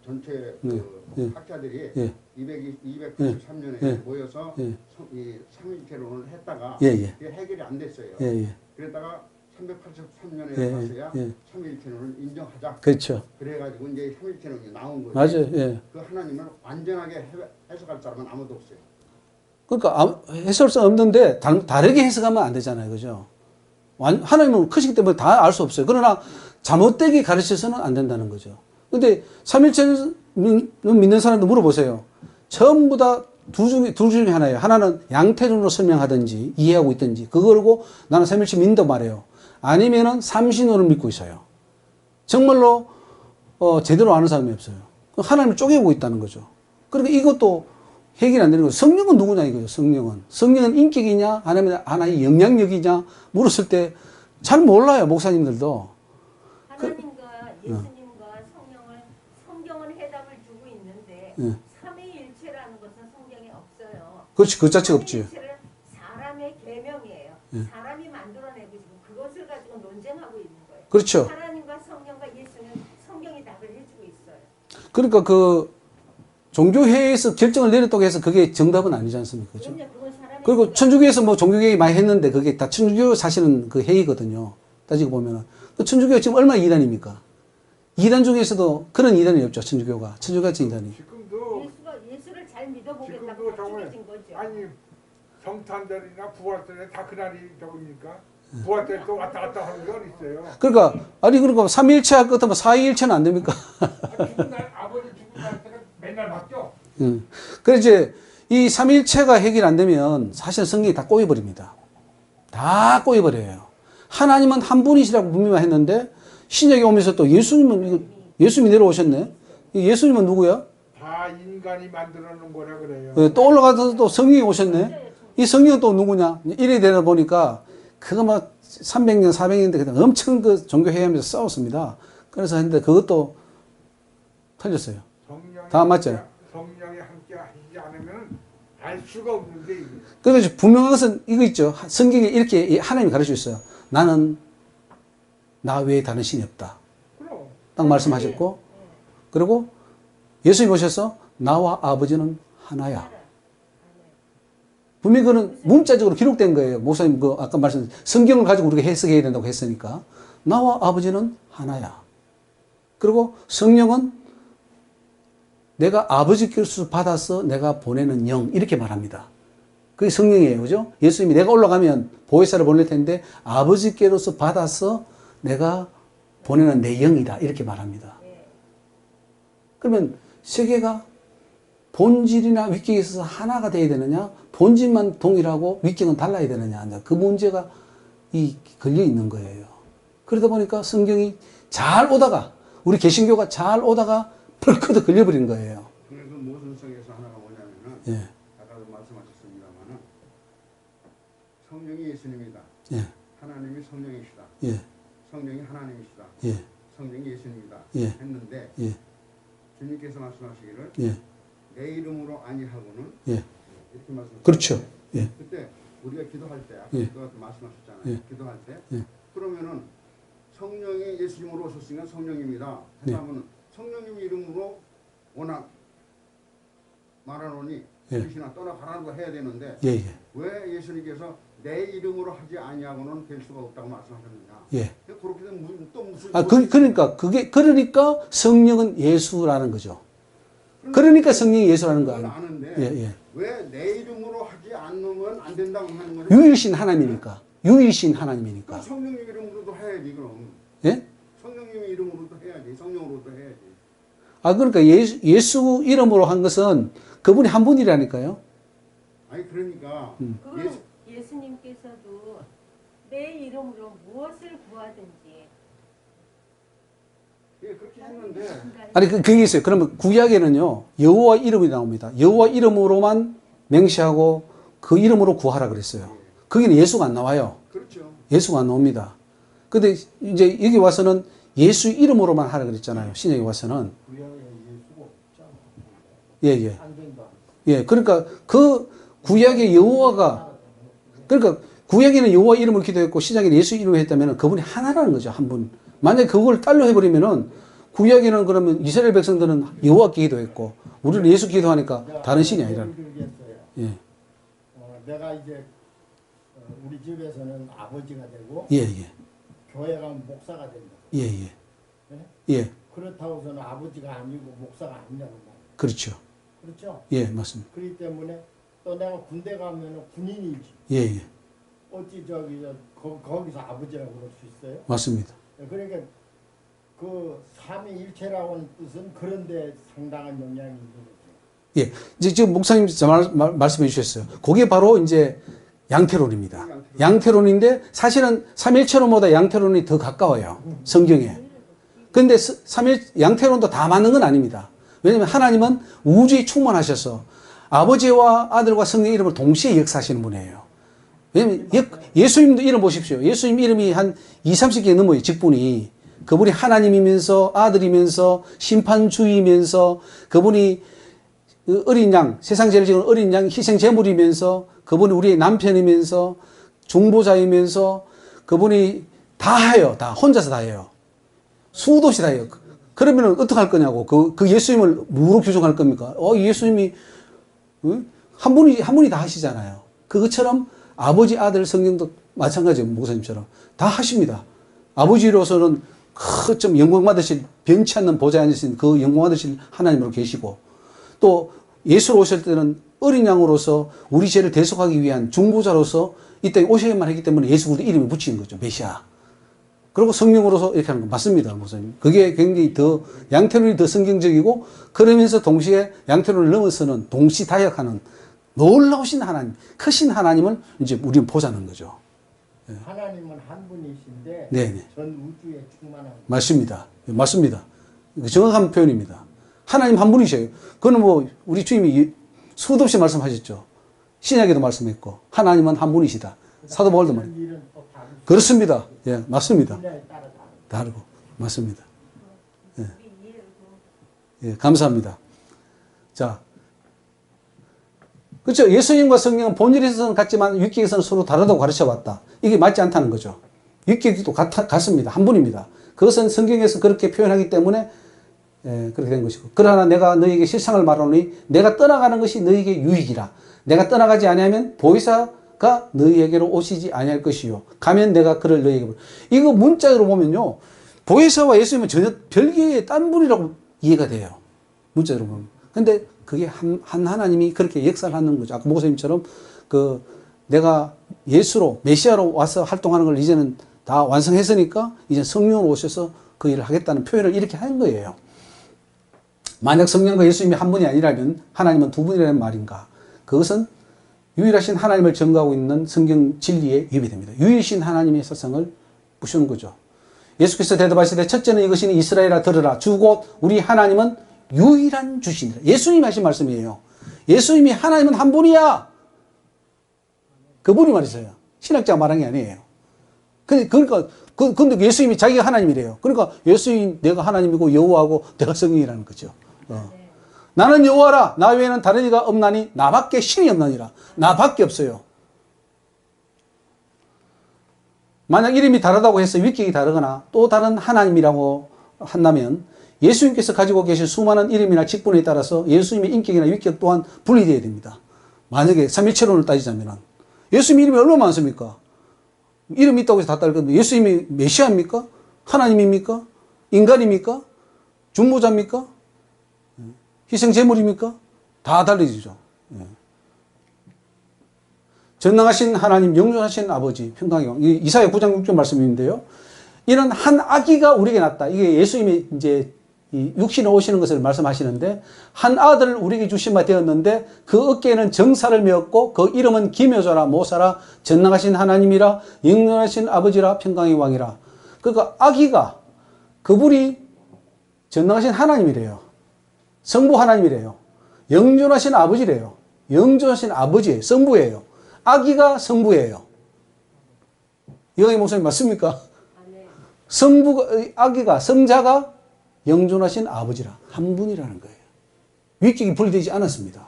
전체 그 학자들이 예. 283년에 예. 모여서 예. 이 삼위일체론을 했다가 예, 예. 이게 해결이 안 됐어요. 예, 예. 그러다가 383년에 예, 가서야 예. 삼위일체론을 인정하자. 그렇죠. 그래가지고 이제 삼위일체론이 나온 거예요. 맞아요. 예. 그 하나님을 완전하게 해석할 사람은 아무도 없어요. 그러니까 해설성 없는데 다르게 해석하면 안 되잖아요. 그죠? 하나님은 크시기 때문에 다 알 수 없어요. 그러나 잘못되게 가르쳐서는 안 된다는 거죠. 근데 삼일체를 믿는 사람도 물어보세요. 전부 다 둘 중에 하나예요. 하나는 양태론으로 설명하든지 이해하고 있든지 그거고 나는 삼일체 믿는다 말해요. 아니면은 삼신론을 믿고 있어요. 정말로 제대로 아는 사람이 없어요. 하나님을 쪼개고 있다는 거죠. 그러니까 이것도 해결이 안 되는 거죠. 성령은 누구냐 이거죠. 성령은 인격이냐 아니면 하나의 영향력이냐 물었을 때 잘 몰라요. 목사님들도. 하나님과 예수님과 성경은 해답을 주고 있는데 삼위일체라는 것은 성경에 없어요. 그렇지. 그 자체가 없지. 삼위일체는 사람의 계명이에요. 사람이 만들어내고 지금 그것을 가지고 논쟁하고 있는 거예요. 그렇죠. 하나님과 성령과 예수는 성경이 답을 해주고 있어요. 그러니까 그 종교회의에서 결정을 내렸다고 해서 그게 정답은 아니지 않습니까? 그렇죠? 그럼요, 그건 사람의 그리고 생각. 천주교에서 뭐 종교개혁 많이 했는데 그게 다 천주교 사실은 그 회의거든요. 따지고 보면은. 그 천주교가 지금 얼마나 이단입니까? 이단 중에서도 그런 이단이 없죠. 천주교가. 천주같이 이단이. 지금도 예수를 잘 믿어보겠다고 지금도 정말 확실해진 거죠. 아니 성탄절이나 부활절에 다 그날이 적입니까? 부활절에 또 왔다 갔다 하는 게 어디 있어요? 그러니까 아니 그러니까 3일체 할 것 같으면 4일체는 안 됩니까? 죽은 날 아버지 죽은 날 때가 맨날 바뀌어. 그래 이제 이 3일체가 해결 안 되면 사실 성경이 다 꼬여버립니다. 다 꼬여버려요. 하나님은 한 분이시라고 분명히 했는데 신약에 오면서 또 예수님은 이거 예수님이 내려오셨네. 예수님은 누구야? 다 인간이 만들어 놓은 거라 그래요. 또 올라가서 또 성령이 오셨네. 이 성령은 또 누구냐? 이래 되다 보니까 그거 막 300년, 400년 때 엄청 그 종교회의하면서 싸웠습니다. 그래서 했는데 그것도 틀렸어요. 성령이 다 맞죠? 성령이 함께 하시지 않으면 알 수가 없는데 이게. 그래서 분명한 것은 이거 있죠. 성경에 이렇게 하나님이 가르쳐 있어요. 나는 나 외에 다른 신이 없다. 그럼 딱 말씀하셨고, 그리고 예수님 오셔서 나와 아버지는 하나야. 분명히 그는 문자적으로 기록된 거예요. 목사님 그 아까 말씀 성경을 가지고 우리가 해석해야 된다고 했으니까 나와 아버지는 하나야. 그리고 성령은 내가 아버지께로서 받아서 내가 보내는 영 이렇게 말합니다. 그게 성령이에요. 그죠? 예수님이 내가 올라가면 보혜사를 보낼 텐데 아버지께로서 받아서 내가 보내는 내 영이다. 이렇게 말합니다. 그러면 세계가 본질이나 위격에 있어서 하나가 돼야 되느냐? 본질만 동일하고 위격은 달라야 되느냐? 그 문제가 걸려 있는 거예요. 그러다 보니까 성경이 잘 오다가 우리 개신교가 잘 오다가 펄크도 걸려버린 거예요. 그래서 모순성에서 하나가 뭐냐면은 예. 아까도 말씀하셨습니다만은 성령이 예수님이다. 예. 하나님이 성령이시다. 예. 성령이 하나님이시다. 예. 성령이 예수님이다. 예. 했는데 예. 주님께서 말씀하시기를 예. 내 이름으로 아니하고는 예. 이렇게 말씀하셨어요. 그렇죠. 예. 그때 우리가 기도할 때 예. 기도할 때 말씀하셨잖아요. 예. 기도할 때 예. 그러면은 성령이 예수님으로 오셨으니까 성령입니다. 예. 하면 성령님 이름으로 워낙 말하노니 예. 귀신아 떠나가라고 해야 되는데 예. 예. 왜 예수님께서 내 이름으로 하지 아니하고는 될 수가 없다고 말씀하셨느냐? 예. 그렇게 되면 또 무슨 그러니까 성령은 예수라는 거죠. 그러니까 성령이 예수라는 거 그건 아니에요. 아는데 예. 예. 왜 내 이름으로 하지 않으면 안 된다고 하는 거냐? 유일신 하나님이니까. 유일신 하나님이니까. 그럼 성령님 이름으로도 해야지 그럼. 예? 성령님 이름으로도 해야지. 성령으로도 해야지. 그러니까 예수 이름으로 한 것은 그분이 한 분이라니까요. 아니 그러니까 그거는 예수님께서도 내 이름으로 무엇을 구하든지 예, 그렇게 했는데 아니 그게 있어요. 그러면 구약에는요 여호와 이름이 나옵니다. 여호와 이름으로만 맹세하고 그 이름으로 구하라 그랬어요. 거기는 예수가 안 나와요. 그렇죠. 예수가 안 나옵니다. 근데 이제 여기 와서는 예수 이름으로만 하라 그랬잖아요. 신약에 와서는. 예. 예. 그러니까 그 구약의 여호와가 그러니까 구약에는 여호와 이름을 기도했고 신약에는 예수 이름을 했다면 그분이 하나라는 거죠. 한 분. 만약에 그걸 딸로 해버리면은 구약에는 그러면 이스라엘 백성들은 여호와께 기도했고 우리는 예수 기도하니까 다른 신이 아니라. 예. 내가 이제 우리 집에서는 아버지가 되고 예. 교회가 목사가 된다. 예. 네? 예. 그렇다고 저는 아버지가 아니고 목사가 아니라는 말. 그렇죠. 그렇죠? 예, 맞습니다. 그렇기 때문에 또 내가 군대 가면은 군인이지. 예. 어찌 거기서 아버지라고 그럴 수 있어요? 맞습니다. 그러니까 그 삼위일체라고 하는 뜻은 그런데 상당한 영향이 있는 거죠. 예. 이제 지금 목사님 말씀해 주셨어요. 그게 바로 이제 양태론입니다. 양태론인데 사실은 삼일체론보다 양태론이 더 가까워요. 성경에. 근데 양태론도 다 맞는 건 아닙니다. 왜냐하면 하나님은 우주에 충만하셔서 아버지와 아들과 성령 이름을 동시에 역사하시는 분이에요. 왜냐하면 예수님도 이름 보십시오. 예수님 이름이 한 20, 30개 넘어요. 직분이. 그분이 하나님이면서 아들이면서 심판주이면서 그분이 어린 양, 세상 제일 지은 어린 양 희생 제물이면서 그분이 우리의 남편이면서 중보자이면서 그분이 다 해요. 다 혼자서 다 해요. 수도 없이 다 해요. 그러면 어떡할 거냐고. 그 예수님을 뭐로 규정할 겁니까? 예수님이 한 분이 다 하시잖아요. 그것처럼 아버지, 아들, 성령도 마찬가지예요. 목사님처럼 다 하십니다. 아버지로서는 좀 영광 받으실, 변치 않는 보좌에 앉으신 그 영광 받으실 하나님으로 계시고, 또 예수로 오실 때는 어린 양으로서 우리 죄를 대속하기 위한 중보자로서 이 땅에 오셔야만 했기 때문에 예수 그리스도 이름을 붙이는 거죠. 메시아. 그리고 성령으로서 이렇게 하는 거 맞습니다, 목사님. 그게 굉장히 더 양태론이 더 성경적이고, 그러면서 동시에 양태론을 넘어서는 동시다역하는 놀라우신 하나님, 크신 하나님을 이제 우리는 보자는 거죠. 하나님은 한 분이신데 네네. 전 우주에 충만한 맞습니다. 맞습니다. 정확한 표현입니다. 하나님 한 분이셔요. 그거는 뭐 우리 주님이 수도 없이 말씀하셨죠. 신약에도 말씀했고 하나님은 한 분이시다. 사도 바울도 말. 일은 또 다른 그렇습니다. 예, 맞습니다. 분야에 따라 다르고 맞습니다. 예, 감사합니다. 자, 그렇죠. 예수님과 성령은 본질에서는 같지만 육격에서는 서로 다르다고 가르쳐왔다. 이게 맞지 않다는 거죠. 육격도 같습니다. 한 분입니다. 그것은 성경에서 그렇게 표현하기 때문에 그렇게 된 것이고, 그러나 내가 너희에게 실상을 말하노니 내가 떠나가는 것이 너희에게 유익이라. 내가 떠나가지 아니하면 보혜사가 너희에게로 오시지 아니할 것이요. 가면 내가 그를 너희에게 이거 문자로 보면요, 보혜사와 예수님은 전혀 별개의 딴 분이라고 이해가 돼요. 문자로 보면. 근데 그게 한 하나님이 그렇게 역사를 하는 거죠. 아까 목사님처럼 내가 예수로 메시아로 와서 활동하는 걸 이제는 다 완성했으니까 이제 성령으로 오셔서 그 일을 하겠다는 표현을 이렇게 한 거예요. 만약 성령과 예수님이 한 분이 아니라면 하나님은 두 분이라는 말인가? 그것은 유일하신 하나님을 증거하고 있는 성경 진리에 위배됩니다. 유일신 하나님의 사상을 부수는 거죠. 예수께서 대답하시되 첫째는 이것이니 이스라엘아 들으라. 주 곧 우리 하나님은 유일한 주시니라. 예수님이 하신 말씀이에요. 예수님이 하나님은 한 분이야. 그분이 말했어요. 신학자가 말한 게 아니에요. 그러니까 근데 예수님이 자기가 하나님이래요. 그러니까 예수님 내가 하나님이고 여호와고 내가 성령이라는 거죠. 나는 여호와라. 나 외에는 다른 이가 없나니 나밖에 신이 없나니라. 나밖에 없어요. 만약 이름이 다르다고 해서 위격이 다르거나 또 다른 하나님이라고 한다면 예수님께서 가지고 계신 수많은 이름이나 직분에 따라서 예수님의 인격이나 위격 또한 분리되어야 됩니다. 만약에 삼일체론을 따지자면 예수님 이름이 얼마나 많습니까? 이름이 있다고 해서 다 따를 건데 예수님이 메시아입니까? 하나님입니까? 인간입니까? 중보자입니까? 희생제물입니까? 다 달라지죠. 전능하신 하나님, 영존하신 아버지, 평강의 왕. 이사야 9장 6절 말씀인데요. 이런 한 아기가 우리에게 났다. 이게 예수님이 이제 육신에 오시는 것을 말씀하시는데, 한 아들을 우리에게 주신 바 되었는데 그 어깨에는 정사를 메었고 그 이름은 기묘자라 모사라 전능하신 하나님이라 영원하신 아버지라 평강의 왕이라. 그러니까 아기가 그분이 전능하신 하나님이래요. 성부 하나님이래요. 영존하신 아버지래요. 영존하신 아버지예요. 성부예요. 아기가 성부예요. 여기 목사님 맞습니까? 아기가 성자가 영존하신 아버지라 한 분이라는 거예요. 위격이 분리되지 않았습니다.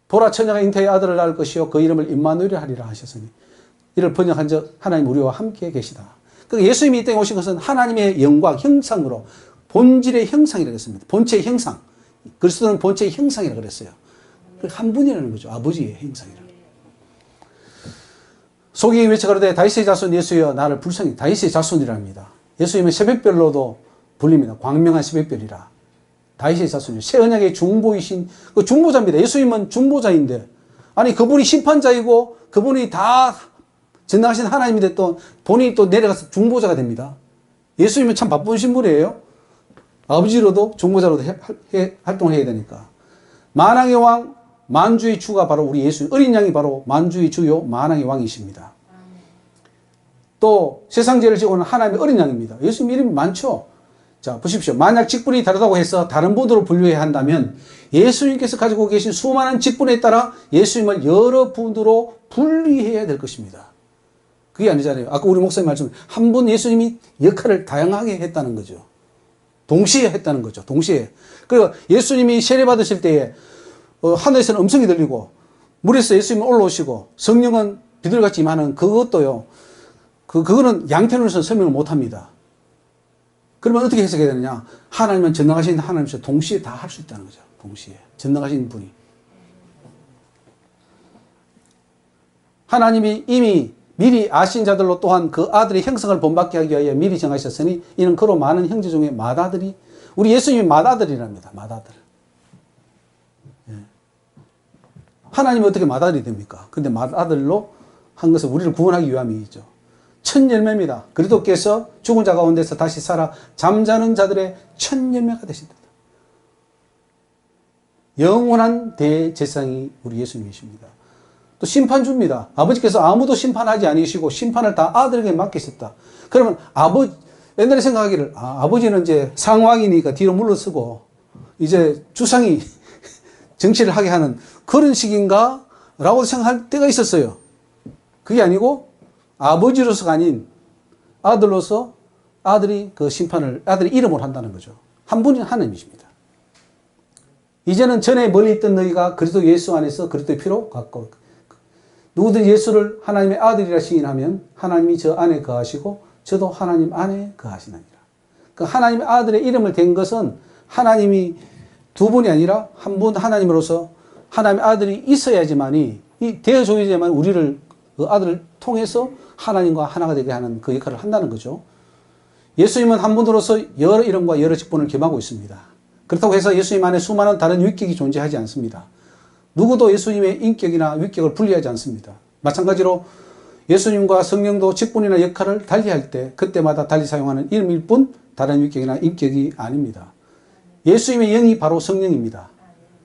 보라 처녀가 잉태의 아들을 낳을 것이요 그 이름을 임마누엘이라 하리라 하셨으니 이를 번역한 적 하나님 우리와 함께 계시다. 그러니까 예수님이 이 땅에 오신 것은 하나님의 영광 형상으로 본질의 형상이라고 했습니다. 본체의 형상. 그리스도는 본체의 형상이라고 그랬어요. 한 분이라는 거죠. 아버지의 형상이라. 속이 외쳐가로되 다윗의 자손 예수여 나를 불쌍히. 다윗의 자손이랍니다. 예수님은 새벽별로도 불립니다. 광명한 새벽별이라. 다윗의 자손이요. 새 언약의 중보이신 그 중보자입니다. 예수님은 중보자인데 아니 그분이 심판자이고 그분이 다 전능하신 하나님인데 또 본인이 또 내려가서 중보자가 됩니다. 예수님은 참 바쁘신 분이에요. 아버지로도 중보자로도 활동을 해야 되니까. 만왕의 왕 만주의 주가 바로 우리 예수, 어린 양이 바로 만주의 주요 만왕의 왕이십니다. 또 세상 죄를 지고 오는 하나님의 어린 양입니다. 예수님 이름이 많죠. 자 보십시오. 만약 직분이 다르다고 해서 다른 분으로 분류해야 한다면 예수님께서 가지고 계신 수많은 직분에 따라 예수님을 여러 분으로 분리해야 될 것입니다. 그게 아니잖아요. 아까 우리 목사님 말씀 한 분 예수님이 역할을 다양하게 했다는 거죠. 동시에 했다는 거죠. 동시에. 그리고 예수님이 세례 받으실 때에 하늘에서는 음성이 들리고 물에서 예수님은 올라오시고 성령은 비둘기같이 임하는 그것도요. 그거는 양편으로서 설명을 못합니다. 그러면 어떻게 해석해야 되느냐? 하나님은 전능하신 하나님이서 동시에 다 할 수 있다는 거죠. 동시에 전능하신 분이. 하나님이 이미 미리 아신 자들로 또한 그 아들의 형성을 본받게 하기 위하여 미리 정하셨으니 이는 그로 많은 형제 중에 맏아들이 우리 예수님이 맏아들이랍니다. 맏아들. 예. 하나님이 어떻게 맏아들이 됩니까? 근데 맏아들로 한 것은 우리를 구원하기 위함이죠. 첫 열매입니다. 그리스도께서 죽은 자 가운데서 다시 살아 잠자는 자들의 첫 열매가 되신다. 영원한 대제사장이 우리 예수님이십니다. 또 심판주입니다. 아버지께서 아무도 심판하지 아니시고 심판을 다 아들에게 맡기셨다. 그러면 옛날에 생각하기를 아버지는 이제 상왕이니까 뒤로 물러서고 이제 주상이 정치를 하게 하는 그런 식인가? 라고 생각할 때가 있었어요. 그게 아니고 아버지로서가 아닌 아들로서 아들이 그 심판을 아들의 이름을 한다는 거죠. 한 분이 하나님이십니다. 이제는 전에 멀리 있던 너희가 그리스도 예수 안에서 그리스도의 피로 가까워 누구든 예수를 하나님의 아들이라 시인하면 하나님이 저 안에 거하시고 저도 하나님 안에 거하시느니라. 그 하나님의 아들의 이름을 댄 것은 하나님이 두 분이 아니라 한 분 하나님으로서 하나님의 아들이 있어야지만이 이 되어줘야지만 우리를 그 아들을 통해서 하나님과 하나가 되게 하는 그 역할을 한다는 거죠. 예수님은 한 분으로서 여러 이름과 여러 직분을 겸하고 있습니다. 그렇다고 해서 예수님 안에 수많은 다른 위격이 존재하지 않습니다. 누구도 예수님의 인격이나 위격을 분리하지 않습니다. 마찬가지로 예수님과 성령도 직분이나 역할을 달리할 때 그때마다 달리 사용하는 이름일 뿐 다른 위격이나 인격이 아닙니다. 예수님의 영이 바로 성령입니다.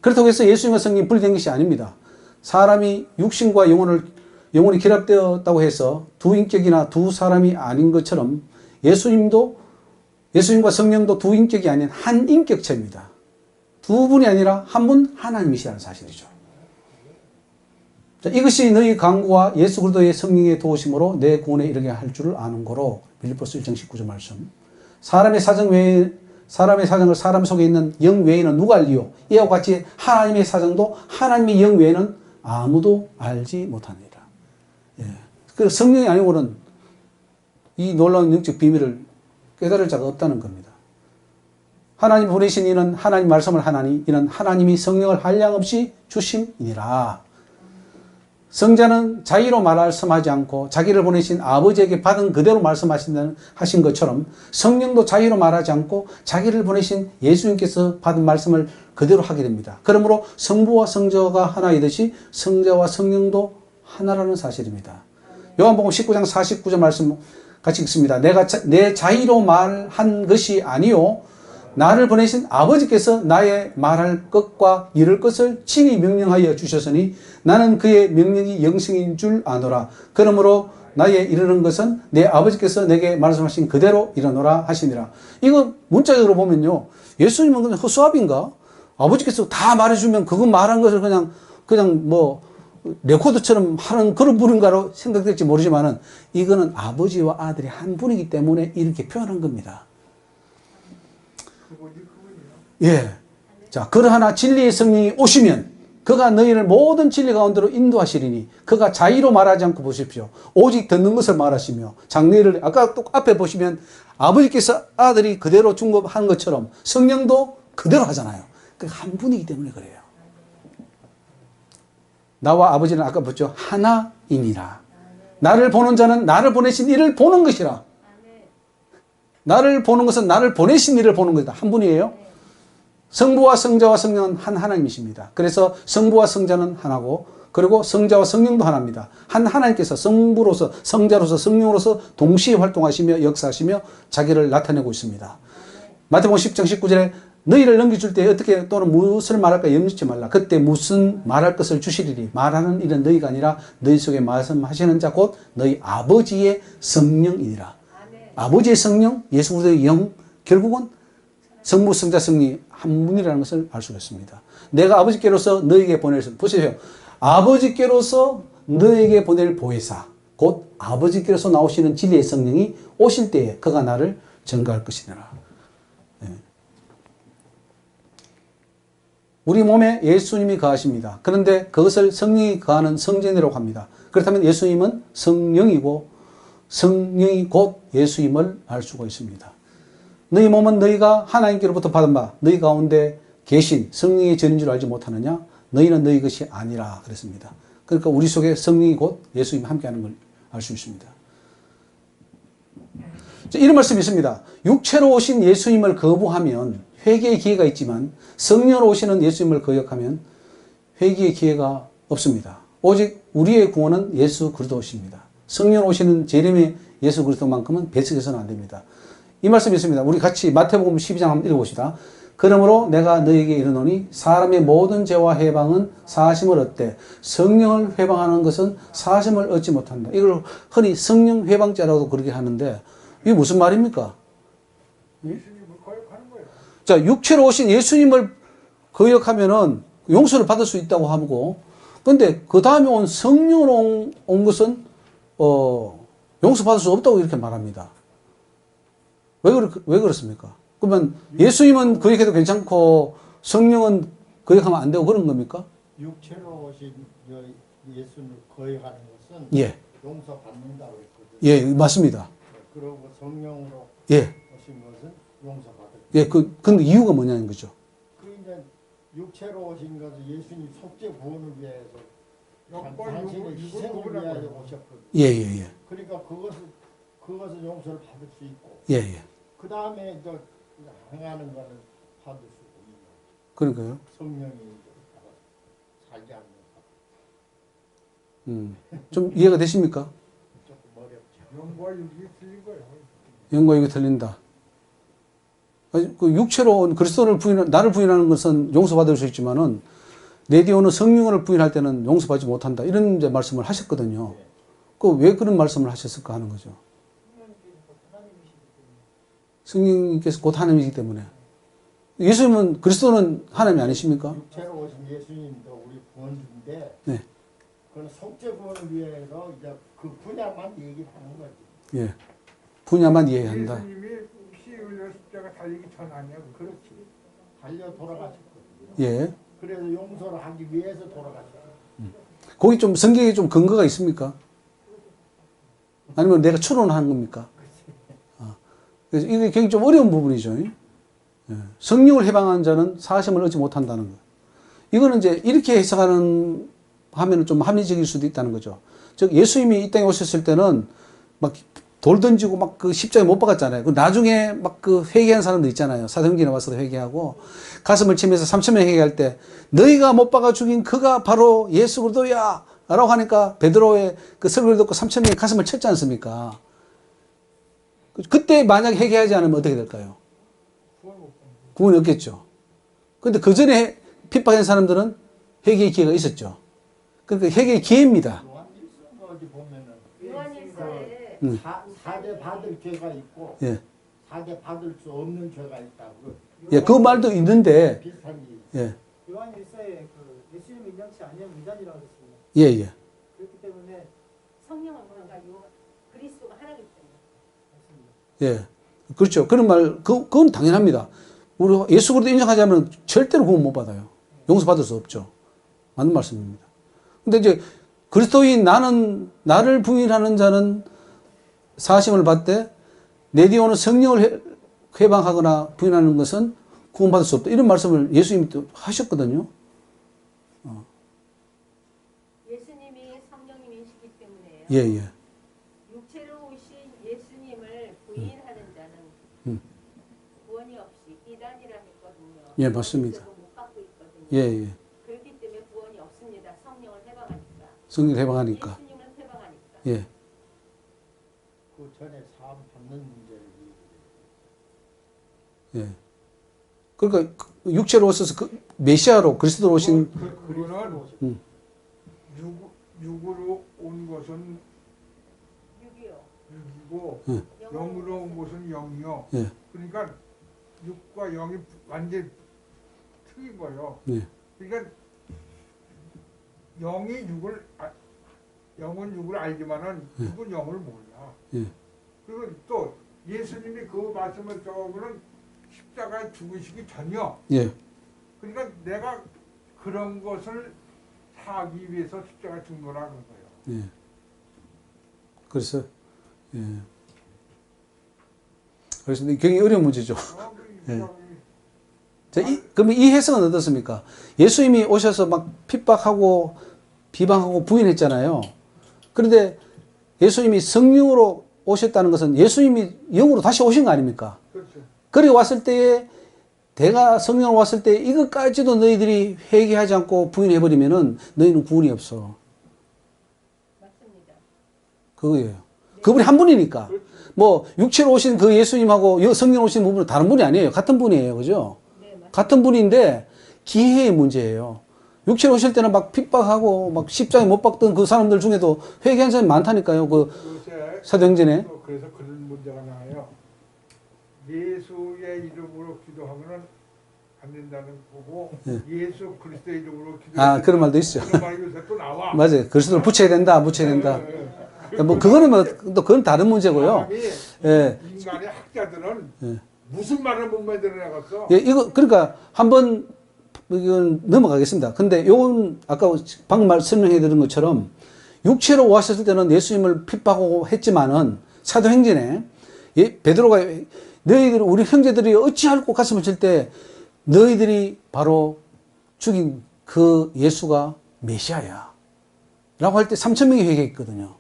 그렇다고 해서 예수님과 성령이 분리된 것이 아닙니다. 사람이 육신과 영혼이 결합되었다고 해서 두 인격이나 두 사람이 아닌 것처럼 예수님과 성령도 두 인격이 아닌 한 인격체입니다. 두 분이 아니라 한 분 하나님이시라는 사실이죠. 자, 이것이 너희 강구와 예수 그리스도의 성령의 도우심으로 내 구원에 이르게 할 줄을 아는 거로 빌립보서 1장 19절 말씀. 사람의 사정을 사람 속에 있는 영 외에는 누가 알리요? 이와 같이 하나님의 사정도 하나님의 영 외에는 아무도 알지 못하니라. 예. 그 성령이 아니고는 이 놀라운 영적 비밀을 깨달을 자가 없다는 겁니다. 하나님 보내신 이는 하나님 말씀을 하나니 이는 하나님이 성령을 한량없이 주심이니라. 성자는 자기로 말씀하지 않고 자기를 보내신 아버지에게 받은 그대로 말씀하신 것처럼 성령도 자기로 말하지 않고 자기를 보내신 예수님께서 받은 말씀을 그대로 하게 됩니다. 그러므로 성부와 성자가 하나이듯이 성자와 성령도 하나라는 사실입니다. 요한복음 19장 49절 말씀 같이 읽습니다. 내가 내 자의로 말한 것이 아니요 나를 보내신 아버지께서 나의 말할 것과 이룰 것을 친히 명령하여 주셨으니 나는 그의 명령이 영생인 줄 아노라. 그러므로 나의 이르는 것은 내 아버지께서 내게 말씀하신 그대로 이르노라 하시니라. 이거 문자적으로 보면요. 예수님은 그냥 허수아비인가? 아버지께서 다 말해주면 그거 말한 것을 그냥 뭐 레코드처럼 하는 그런 분인가로 생각될지 모르지만은 이거는 아버지와 아들이 한 분이기 때문에 이렇게 표현한 겁니다. 예. 자, 그러하나 진리의 성령이 오시면 그가 너희를 모든 진리 가운데로 인도하시리니 그가 자의로 말하지 않고 보십시오. 오직 듣는 것을 말하시며 장래를 아까 또 앞에 보시면 아버지께서 아들이 그대로 중급한 것처럼 성령도 그대로 하잖아요. 그 한 분이기 때문에 그래요. 나와 아버지는 아까 봤죠. 하나이니라. 나를 보는 자는 나를 보내신 이를 보는 것이라. 나를 보는 것은 나를 보내신 이를 보는 것이다. 한 분이에요. 성부와 성자와 성령은 한 하나님이십니다. 그래서 성부와 성자는 하나고 그리고 성자와 성령도 하나입니다. 한 하나님께서 성부로서 성자로서 성령으로서 동시에 활동하시며 역사하시며 자기를 나타내고 있습니다. 마태복음 10장 19절에 너희를 넘겨줄 때 어떻게 또는 무엇을 말할까 염려치 말라. 그때 무슨 말할 것을 주시리니 말하는 일은 너희가 아니라 너희 속에 말씀하시는 자 곧 너희 아버지의 성령이니라. 아버지의 성령, 예수 그리스도의 영, 결국은 성부, 성자, 성령이 한 분이라는 것을 알 수가 있습니다. 내가 아버지께로서 너에게 보낼 보세요. 아버지께로서 너에게 보낼 보혜사, 곧 아버지께로서 나오시는 진리의 성령이 오실 때에 그가 나를 증거할 것이니라. 네. 우리 몸에 예수님이 거하십니다. 그런데 그것을 성령이 거하는 성전이라고 합니다. 그렇다면 예수님은 성령이고 성령이 곧 예수임을 알 수가 있습니다. 너희 몸은 너희가 하나님께로부터 받은 바 너희 가운데 계신 성령의 전인 줄 알지 못하느냐? 너희는 너희 것이 아니라 그랬습니다. 그러니까 우리 속에 성령이 곧 예수님이 함께하는 걸 알 수 있습니다. 이런 말씀이 있습니다. 육체로 오신 예수님을 거부하면 회개의 기회가 있지만 성령으로 오시는 예수님을 거역하면 회개의 기회가 없습니다. 오직 우리의 구원은 예수 그리스도십니다. 성령으로 오시는 재림의 예수 그리스도만큼은 배척해서는 안 됩니다. 이 말씀이 있습니다. 우리 같이 마태복음 12장 한번 읽어봅시다. 그러므로 내가 너에게 이르노니 사람의 모든 죄와 해방은 사하심을 얻되 성령을 회방하는 것은 사하심을 얻지 못한다. 이걸 흔히 성령 회방죄라고 그렇게 하는데 이게 무슨 말입니까? 예수님을 거역하는 거예요. 자, 육체로 오신 예수님을 거역하면은 용서를 받을 수 있다고 하고, 근데 그 다음에 온 성령으로 온 것은 용서받을 수 없다고 이렇게 말합니다. 왜 그렇습니까? 그러면 예수님은 거역해도 괜찮고 성령은 거역하면 안 되고 그런 겁니까? 육체로 오신 예수를 거역하는 것은 예. 용서받는다고 했거든요. 예, 맞습니다. 그리고 성령으로 예. 오신 것은 용서받을. 예, 근데 이유가 뭐냐는 거죠. 그 이제 육체로 오신 것은 예수님 속죄 구원을 위해서 당신의 희생을 위하여 오셨거든요. 예, 예, 예. 그러니까 그것은 용서를 받을 수 있고, 예, 예. 그 다음에 이제 행하는 거는 받을 수 없는 그러니까요. 성령이 이제 살게 하는 좀 이해가 되십니까? 조금 어렵죠. 영과 육이 틀린 거예요. 영과 육이 틀린다. 그 육체로 온 그리스도를 나를 부인하는 것은 용서받을 수 있지만은 내디오는 성령을 부인할 때는 용서받지 못한다. 이런 이제 말씀을 하셨거든요. 그 왜 그런 말씀을 하셨을까 하는 거죠. 성령님께서 곧 하나님이기 때문에. 예수님은 그리스도는 하나님이 아니십니까? 육체로 오신 예수님도 우리 구원주인데, 네. 그건 속죄 구원을 위해서 이제 그 분야만 얘기를 하는 거지. 예. 분야만 이해한다. 예수님이 피 흘려 십자가 달리기 전 아니냐고. 그렇지. 달려 돌아가셨거든요. 예. 그래서 용서를 하기 위해서 돌아가셨어요. 거기 좀 성경에 좀 근거가 있습니까? 아니면 내가 추론하는 겁니까? 그래서 이게 굉장히 좀 어려운 부분이죠. 예. 성령을 해방한 자는 사하심을 얻지 못한다는 거. 이거는 이제 이렇게 해석하는 하면은 좀 합리적일 수도 있다는 거죠. 즉 예수님이 이 땅에 오셨을 때는 막 돌 던지고 막 그 십자가에 못 박았잖아요. 그 나중에 막 그 회개한 사람들 있잖아요. 사도행전에 와서도 회개하고 가슴을 치면서 3,000명 회개할 때 너희가 못 박아 죽인 그가 바로 예수 그리스도야 라고 하니까 베드로의 그 설교를 듣고 3,000명이 가슴을 쳤지 않습니까? 그때 만약 회개하지 않으면 어떻게 될까요? 구원이 없겠죠. 근데 그 전에 핍박한 사람들은 회개의 기회가 있었죠. 그러니까 회개의 기회입니다. 요한일서 어디 보면은 요한일서에 사대 받을 죄가 있고 예. 사대 받을 수 없는 죄가 있다고. 예, 그 말도 있는데, 비슷한 게 있어요. 예, 요한일서에 그 예수님 인정치 아니한 위단이라고 했습니다. 예, 예. 그렇기 때문에 성령은 뭔가 그리스도가 하나이기 때문에. 맞습니다. 예. 그렇죠. 그런 말, 그건 당연합니다. 우리 예수 그리스도 인정하지 않으면 절대로 구원 못 받아요. 용서받을 수 없죠. 맞는 말씀입니다. 근데 이제 그리스도인 나를 부인하는 자는 사심을 받되 내디오는 성령을 회방하거나 부인하는 것은 구원받을 수 없다. 이런 말씀을 예수님이 또 하셨거든요. 예수님이 성령님이시기 때문에요. 예, 예. 육체로 오신 예수님을 부인하는 자는 구원이 없이 이단이라 했거든요. 예, 맞습니다. 그래서 못 받고 있거든요. 예, 예. 그렇기 때문에 구원이 없습니다. 성령을 해방하니까. 성령 회방하니까. 예수님을 해방하니까. 예. 그 전에 사함 받는 문제를 예. 그러니까 육체로 오셔서 그 메시아로 그리스도로 오신 그거는 육으로 온 것은 육이요. 육이고 예. 영으로 온 것은 영이요. 예. 그러니까 육과 영이 완전 틀린 거예요. 예. 그러니까 영은 육을 알지만은 육은 영을 몰라. 예. 그리고 또 예수님이 그 말씀을 적으는 십자가에 죽으시기 전이요. 예. 그러니까 내가 그런 것을 하기 위해서 십자가 죽는 거라는 거예요. 예. 그래서 예. 그래서 굉장히 어려운 문제죠. 예. 자, 그러면 이 해석은 어떻습니까? 예수님이 오셔서 막 핍박하고 비방하고 부인했잖아요. 그런데 예수님이 성령으로 오셨다는 것은 예수님이 영으로 다시 오신 거 아닙니까? 그렇죠. 그리고 왔을 때에 내가 성령으로 왔을 때 이것까지도 너희들이 회개하지 않고 부인해버리면은 너희는 구원이 없어. 맞습니다. 그거예요. 그분이 한 분이니까. 뭐 육체로 오신 그 예수님하고 성령 오신 분은 다른 분이 아니에요. 같은 분이에요. 그죠? 네, 맞습니다. 같은 분인데 기회의 문제예요. 육체로 오실 때는 막 핍박하고 막 십자가에 못 박던 그 사람들 중에도 회개한 사람이 많다니까요. 그 요새 사도행전에. 그래서 그런 문제가 나와요. 예수의 이름으로 기도하면은 안 된다는 거고 예수 그리스도의 이름으로 기도. 그런 말도 있어요. 그런 말이 요새 또 나와. 맞아요. 그리스도를 붙여야 된다, 붙여야 된다. 뭐 그거는 뭐 또 그건 다른 문제고요. 사람이 예. 인간의 학자들은 예. 무슨 말을 못 만들어내겠어. 예, 이거 그러니까 한번 이건 넘어가겠습니다. 근데 요건 아까 방금 설명해 드린 것처럼 육체로 왔을 때는 예수님을 핍박하고 했지만은 사도행전에 베드로가 너희들 우리 형제들이 어찌할꼬 가슴을 칠 때 너희들이 바로 죽인 그 예수가 메시아야 라고 할 때 3,000명이 회개했거든요.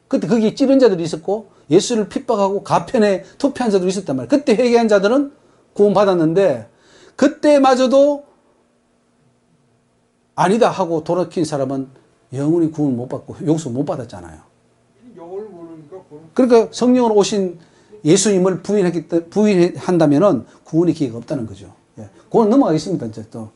그때 거기에 찌른 자들이 있었고 예수를 핍박하고 가편에 투표한 자들이 있었단 말이에요. 그때 회개한 자들은 구원받았는데 그때마저도 아니다 하고 돌아킨 사람은 영원히 구원 못 받고 용서 못 받았잖아요. 영어를 모르니까 그건 그러니까 성령으로 오신 예수님을 부인한다면은 구원의 기회가 없다는 거죠. 예. 그건 넘어가겠습니다. 이제 또.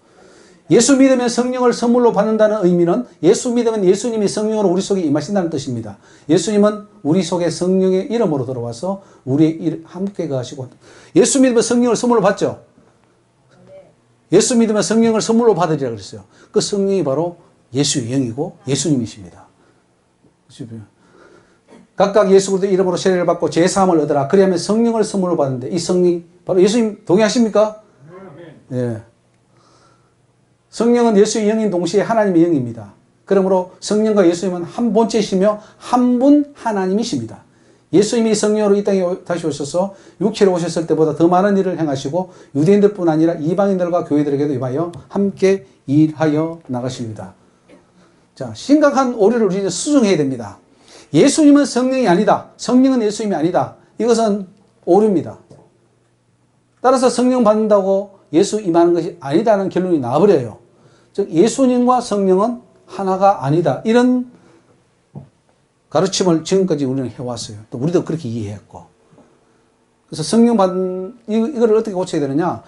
예수 믿으면 성령을 선물로 받는다는 의미는 예수 믿으면 예수님이 성령으로 우리 속에 임하신다는 뜻입니다. 예수님은 우리 속에 성령의 이름으로 들어와서 우리의 함께 가시고 예수 믿으면 성령을 선물로 받죠. 예수 믿으면 성령을 선물로 받으리라 그랬어요. 그 성령이 바로 예수의 영이고 예수님이십니다. 각각 예수 그리스도 이름으로 세례를 받고 제사함을 얻으라. 그리하면 성령을 선물로 받는데 이 성령 바로 예수님 동의하십니까? 예. 성령은 예수의 영인 동시에 하나님의 영입니다. 그러므로 성령과 예수님은 한 본체이시며 한 분 하나님이십니다. 예수님이 성령으로 이 땅에 다시 오셔서 육체로 오셨을 때보다 더 많은 일을 행하시고 유대인들뿐 아니라 이방인들과 교회들에게도 임하여 함께 일하여 나가십니다. 자, 심각한 오류를 우리는 수정해야 됩니다. 예수님은 성령이 아니다. 성령은 예수님이 아니다. 이것은 오류입니다. 따라서 성령 받는다고 예수 임하는 것이 아니다는 결론이 나와버려요. 즉 예수님과 성령은 하나가 아니다. 이런 가르침을 지금까지 우리는 해왔어요. 또 우리도 그렇게 이해했고. 그래서 성령 받는 이거를 어떻게 고쳐야 되느냐?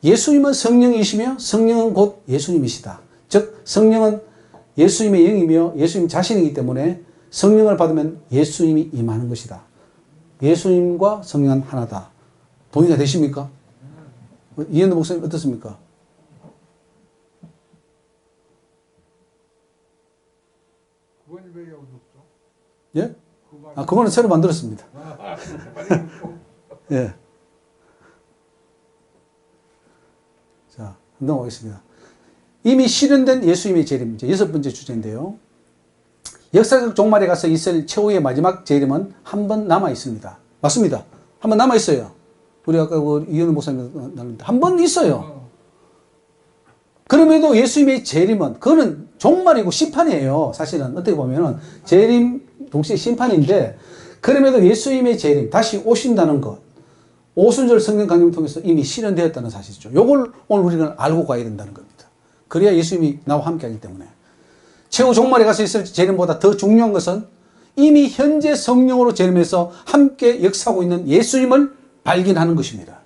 예수님은 성령이시며 성령은 곧 예수님이시다. 즉 성령은 예수님의 영이며 예수님 자신이기 때문에 성령을 받으면 예수님이 임하는 것이다. 예수님과 성령은 하나다. 동의가 되십니까? 이현도 목사님 어떻습니까? 그건 왜 여기 없어? 예? 그거는 새로 만들었습니다. 예. 자, 넘어가겠습니다. 이미 실현된 예수님의 재림, 이제 6번째 주제인데요. 역사적 종말에 가서 있을 최후의 마지막 재림은 한 번 남아 있습니다. 맞습니다. 한 번 남아 있어요. 우리 아까 그 이현우 목사님 나눴는데 한 번 있어요. 그럼에도 예수님의 재림은 그거는 종말이고 심판이에요. 사실은 어떻게 보면은 재림 동시에 심판인데 그럼에도 예수님의 재림 다시 오신다는 것 오순절 성령 강림을 통해서 이미 실현되었다는 사실이죠. 이걸 오늘 우리는 알고 가야 된다는 겁니다. 그래야 예수님이 나와 함께하기 때문에 최후 종말에 가서 있을 재림보다 더 중요한 것은 이미 현재 성령으로 재림해서 함께 역사하고 있는 예수님을 발견하는 것입니다.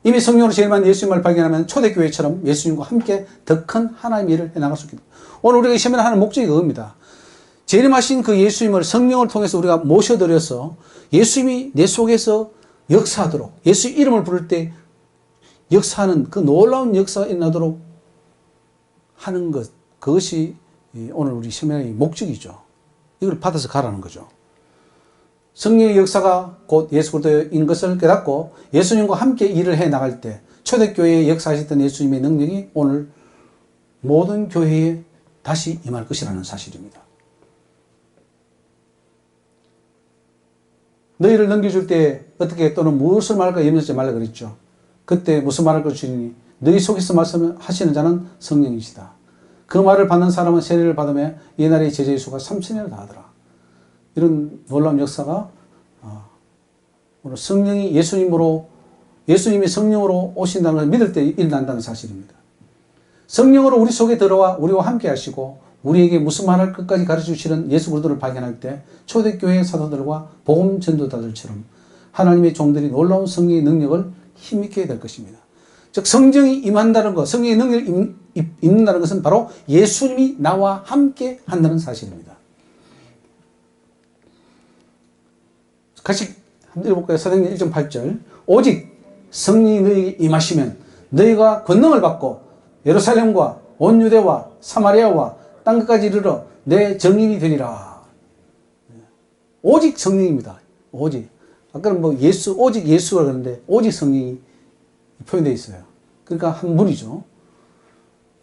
이미 성령으로 재림한 예수님을 발견하면 초대교회처럼 예수님과 함께 더 큰 하나님의 일을 해나갈 수 있습니다. 오늘 우리가 이 세미나 하는 목적이 그겁니다. 재림하신 그 예수님을 성령을 통해서 우리가 모셔드려서 예수님이 내 속에서 역사하도록 예수 이름을 부를 때 역사하는 그 놀라운 역사가 일어나도록 하는 것 그것이 오늘 우리 세미나의 목적이죠. 이걸 받아서 가라는 거죠. 성령의 역사가 곧 예수 그리스도인 것을 깨닫고 예수님과 함께 일을 해 나갈 때 초대교회에 역사하셨던 예수님의 능력이 오늘 모든 교회에 다시 임할 것이라는 사실입니다. 너희를 넘겨줄 때 어떻게 또는 무엇을 말할까 염려하지 말라 그랬죠. 그때 무슨 말할 것이니 너희 속에서 말씀하시는 자는 성령이시다. 그 말을 받는 사람은 세례를 받으며 옛날의 제자의 수가 3,000명을 다하더라. 이런 놀라운 역사가 오늘 성령이 예수님이 성령으로 오신다는 것을 믿을 때 일어난다는 사실입니다. 성령으로 우리 속에 들어와 우리와 함께 하시고 우리에게 무슨 말할 것까지 가르쳐주시는 예수 그리스도를 발견할 때 초대교회 사도들과 복음 전도자들처럼 하나님의 종들이 놀라운 성령의 능력을 힘있게 될 것입니다. 즉 성령이 임한다는 것, 성령의 능력을 입는다는 것은 바로 예수님이 나와 함께 한다는 사실입니다. 같이 한번 읽어볼까요? 사도행전 1장 8절. 오직 성령이 너희에게 임하시면 너희가 권능을 받고 예루살렘과 온 유대와 사마리아와 땅끝까지 이르러 내 증인이 되리라. 오직 성령입니다. 오직. 아까는 오직 예수가 그러는데 오직 성령이 표현되어 있어요. 그러니까 한 분이죠.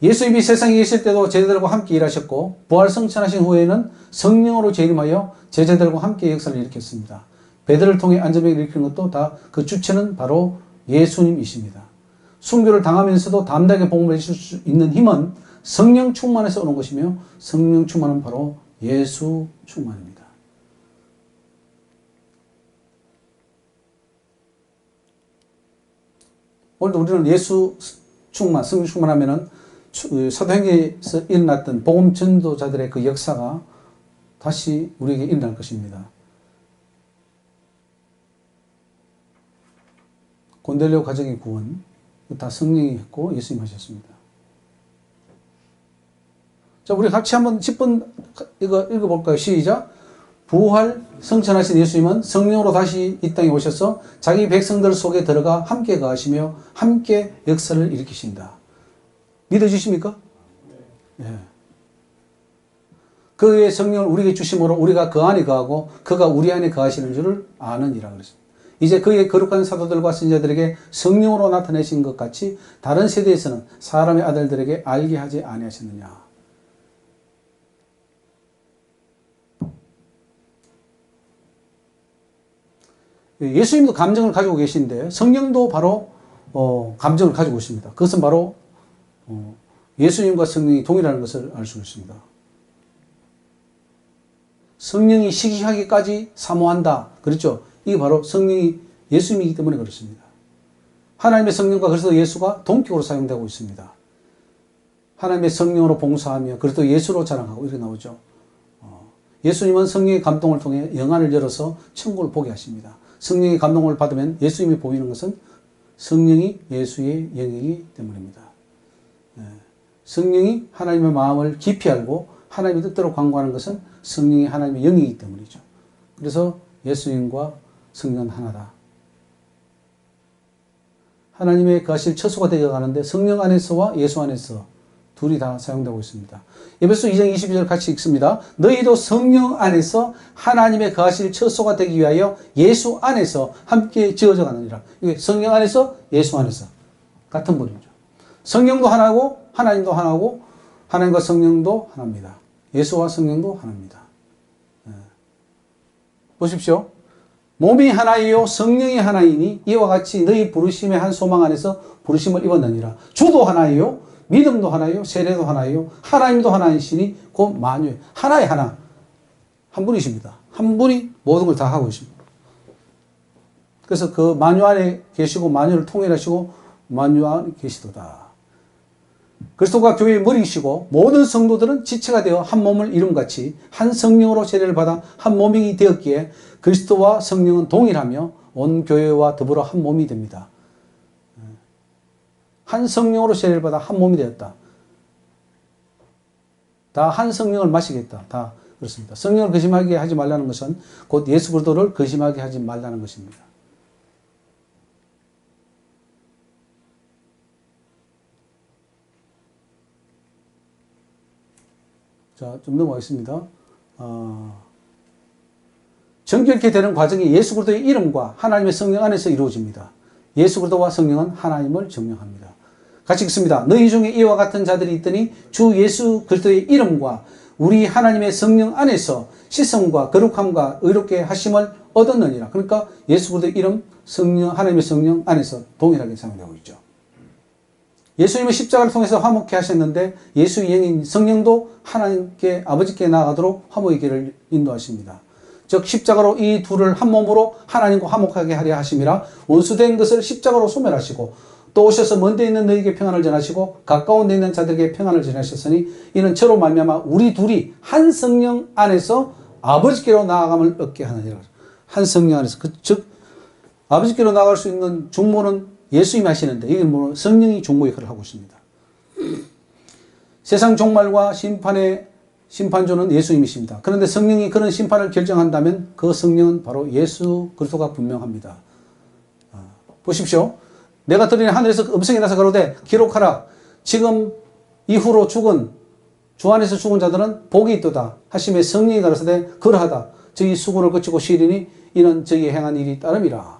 예수님이 세상에 계실 때도 제자들과 함께 일하셨고 부활 승천하신 후에는 성령으로 재림하여 제자들과 함께 역사를 일으켰습니다. 베드로를 통해 안전병을 일으키는 것도 다 그 주체는 바로 예수님이십니다. 순교를 당하면서도 담대하게 복음을 해줄 수 있는 힘은 성령 충만에서 오는 것이며 성령 충만은 바로 예수 충만입니다. 오늘도 우리는 예수 충만, 성령 충만하면은 사도행전에서 일어났던 복음 전도자들의 그 역사가 다시 우리에게 일어날 것입니다. 고넬료 가정의 구원 다 성령이 했고 예수님이 하셨습니다. 자, 우리 같이 한번 10분 이거 읽어볼까요? 시작. 부활 승천하신 예수님은 성령으로 다시 이 땅에 오셔서 자기 백성들 속에 들어가 함께 거하시며 함께 역사를 일으키신다. 믿어지십니까? 네. 그의 성령을 우리에게 주심으로 우리가 그 안에 거하고 그가 우리 안에 거하시는 줄을 아느니라 그랬습니다. 이제 그의 거룩한 사도들과 선지자들에게 성령으로 나타내신 것 같이 다른 세대에서는 사람의 아들들에게 알게 하지 아니하셨느냐. 예수님도 감정을 가지고 계신데 성령도 바로 감정을 가지고 있습니다. 그것은 바로 예수님과 성령이 동일하는 것을 알 수 있습니다. 성령이 시기하기까지 사모한다. 그렇죠? 이게 바로 성령이 예수님이기 때문에 그렇습니다. 하나님의 성령과 그리스도 예수가 동격으로 사용되고 있습니다. 하나님의 성령으로 봉사하며 그리스도 예수로 자랑하고 이렇게 나오죠. 예수님은 성령의 감동을 통해 영안을 열어서 천국을 보게 하십니다. 성령의 감동을 받으면 예수님이 보이는 것은 성령이 예수의 영이기 때문입니다. 성령이 하나님의 마음을 깊이 알고 하나님의 뜻대로 광고하는 것은 성령이 하나님의 영이기 때문이죠. 그래서 예수님과 성령은 하나다. 하나님의 거하실 처소가 되어가는데 성령 안에서와 예수 안에서 둘이 다 사용되고 있습니다. 에베소 2장 22절 같이 읽습니다. 너희도 성령 안에서 하나님의 거하실 처소가 되기 위하여 예수 안에서 함께 지어져 가느니라. 이게 성령 안에서 예수 안에서 같은 분이죠. 성령도 하나고 하나님도 하나고 하나님과 성령도 하나입니다. 예수와 성령도 하나입니다. 보십시오. 몸이 하나이요 성령이 하나이니 이와 같이 너희 부르심의 한 소망 안에서 부르심을 입었느니라. 주도 하나이요 믿음도 하나요, 세례도 하나요, 하나님도 하나이시니 곧 만유예요. 하나의 하나, 한 분이십니다. 한 분이 모든 걸 다 하고 있습니다. 그래서 그 만유 안에 계시고 만유를 통일하시고 만유 안에 계시도다. 그리스도가 교회의 머리이시고 모든 성도들은 지체가 되어 한 몸을 이룸같이 한 성령으로 세례를 받아 한 몸이 되었기에 그리스도와 성령은 동일하며 온 교회와 더불어 한 몸이 됩니다. 한 성령으로 세례를 받아 한 몸이 되었다. 다 한 성령을 마시겠다. 다 그렇습니다. 성령을 거심하게 하지 말라는 것은 곧 예수 그리스도를 거심하게 하지 말라는 것입니다. 자, 좀 넘어가겠습니다. 정결케 되는 과정이 예수 그리스도의 이름과 하나님의 성령 안에서 이루어집니다. 예수 그리스도와 성령은 하나님을 증명합니다. 같이 읽습니다. 너희 중에 이와 같은 자들이 있더니 주 예수 그리스도의 이름과 우리 하나님의 성령 안에서 씻음과 거룩함과 의롭게 하심을 얻었느니라. 그러니까 예수 그리스도의 이름, 성령, 하나님의 성령 안에서 동일하게 사용되고 있죠. 예수님은 십자가를 통해서 화목케 하셨는데 예수의 영인 성령도 하나님께 아버지께 나아가도록 화목의 길을 인도하십니다. 즉 십자가로 이 둘을 한 몸으로 하나님과 화목하게 하려 하심이라 원수된 것을 십자가로 소멸하시고 또 오셔서 먼데 있는 너희에게 평안을 전하시고 가까운 데 있는 자들에게 평안을 전하셨으니 이는 저로 말미암아 우리 둘이 한 성령 안에서 아버지께로 나아감을 얻게 하느니라. 한 성령 안에서 즉 아버지께로 나아갈 수 있는 중보는 예수님이 하시는데 이게 뭐 성령이 중보 역할을 하고 있습니다. 세상 종말과 심판의 심판조는 예수님이십니다. 그런데 성령이 그런 심판을 결정한다면 그 성령은 바로 예수 그리스도가 분명합니다. 보십시오. 내가 들으니 하늘에서 음성이 나서 가로되 기록하라. 지금 이후로 죽은 주 안에서 죽은 자들은 복이 있도다 하심에 성령이 가라사대 그러하다. 저희 수고를 거치고 쉬리니 이는 저희 행한 일이 따름이라.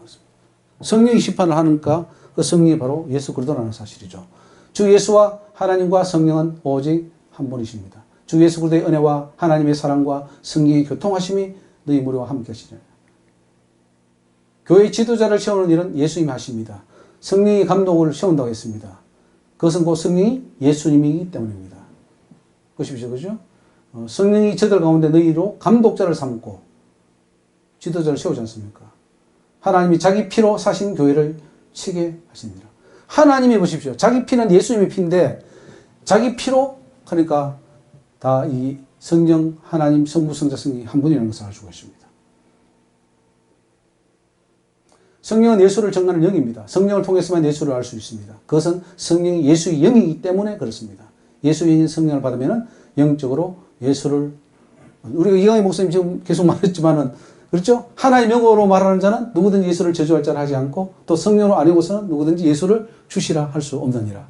성령이 심판을 하니까 그 성령이 바로 예수 그리스도라는 사실이죠. 주 예수와 하나님과 성령은 오직 한 분이십니다. 주 예수 그리스도의 은혜와 하나님의 사랑과 성령의 교통하심이 너희 무리와 함께 하시리라. 교회 지도자를 세우는 일은 예수님이 하십니다. 성령이 감독을 세운다고 했습니다. 그것은 곧 성령이 예수님이기 때문입니다. 보십시오. 그죠? 성령이 저들 가운데 너희로 감독자를 삼고 지도자를 세우지 않습니까? 하나님이 자기 피로 사신 교회를 치게 하십니다. 하나님이 보십시오. 자기 피는 예수님의 피인데 자기 피로 그러니까 다 이 성령 하나님 성부 성자 성령이 한 분이라는 것을 알고 있습니다. 성령은 예수를 정하는 영입니다. 성령을 통해서만 예수를 알 수 있습니다. 그것은 성령이 예수의 영이기 때문에 그렇습니다. 예수의 성령을 받으면 영적으로 예수를 우리가 이강희 목사님 지금 계속 말했지만은 그렇죠? 하나의 명으로 말하는 자는 누구든지 예수를 저주할 자를 하지 않고 또 성령으로 아니고서는 누구든지 예수를 주시라 할 수 없느니라.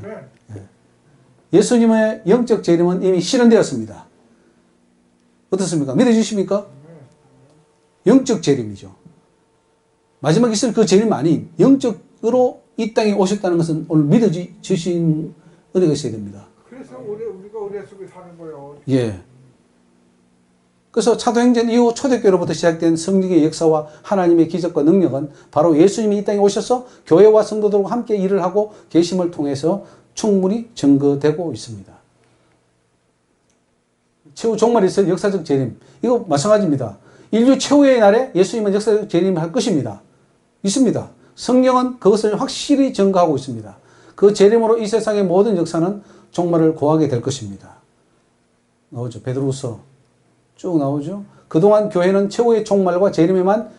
네. 예수님의 영적 재림은 이미 실현되었습니다. 어떻습니까? 믿어주십니까? 영적 재림이죠. 마지막에 있을 그 재림 아닌 영적으로 이 땅에 오셨다는 것은 오늘 믿어주신 은혜가 있어야 됩니다. 그래서 우리가 은혜 속에 사는 거예요. 예. 그래서 사도행전 이후 초대교회로부터 시작된 성령의 역사와 하나님의 기적과 능력은 바로 예수님이 이 땅에 오셔서 교회와 성도들과 함께 일을 하고 계심을 통해서 충분히 증거되고 있습니다. 최후 종말에 있을 역사적 재림. 이거 마찬가지입니다. 인류 최후의 날에 예수님은 역사적 재림을 할 것입니다. 있습니다. 성령은 그것을 확실히 증거하고 있습니다. 그 재림으로 이 세상의 모든 역사는 종말을 고하게 될 것입니다. 나오죠. 베드로후서 쭉 나오죠. 그동안 교회는 최후의 종말과 재림에만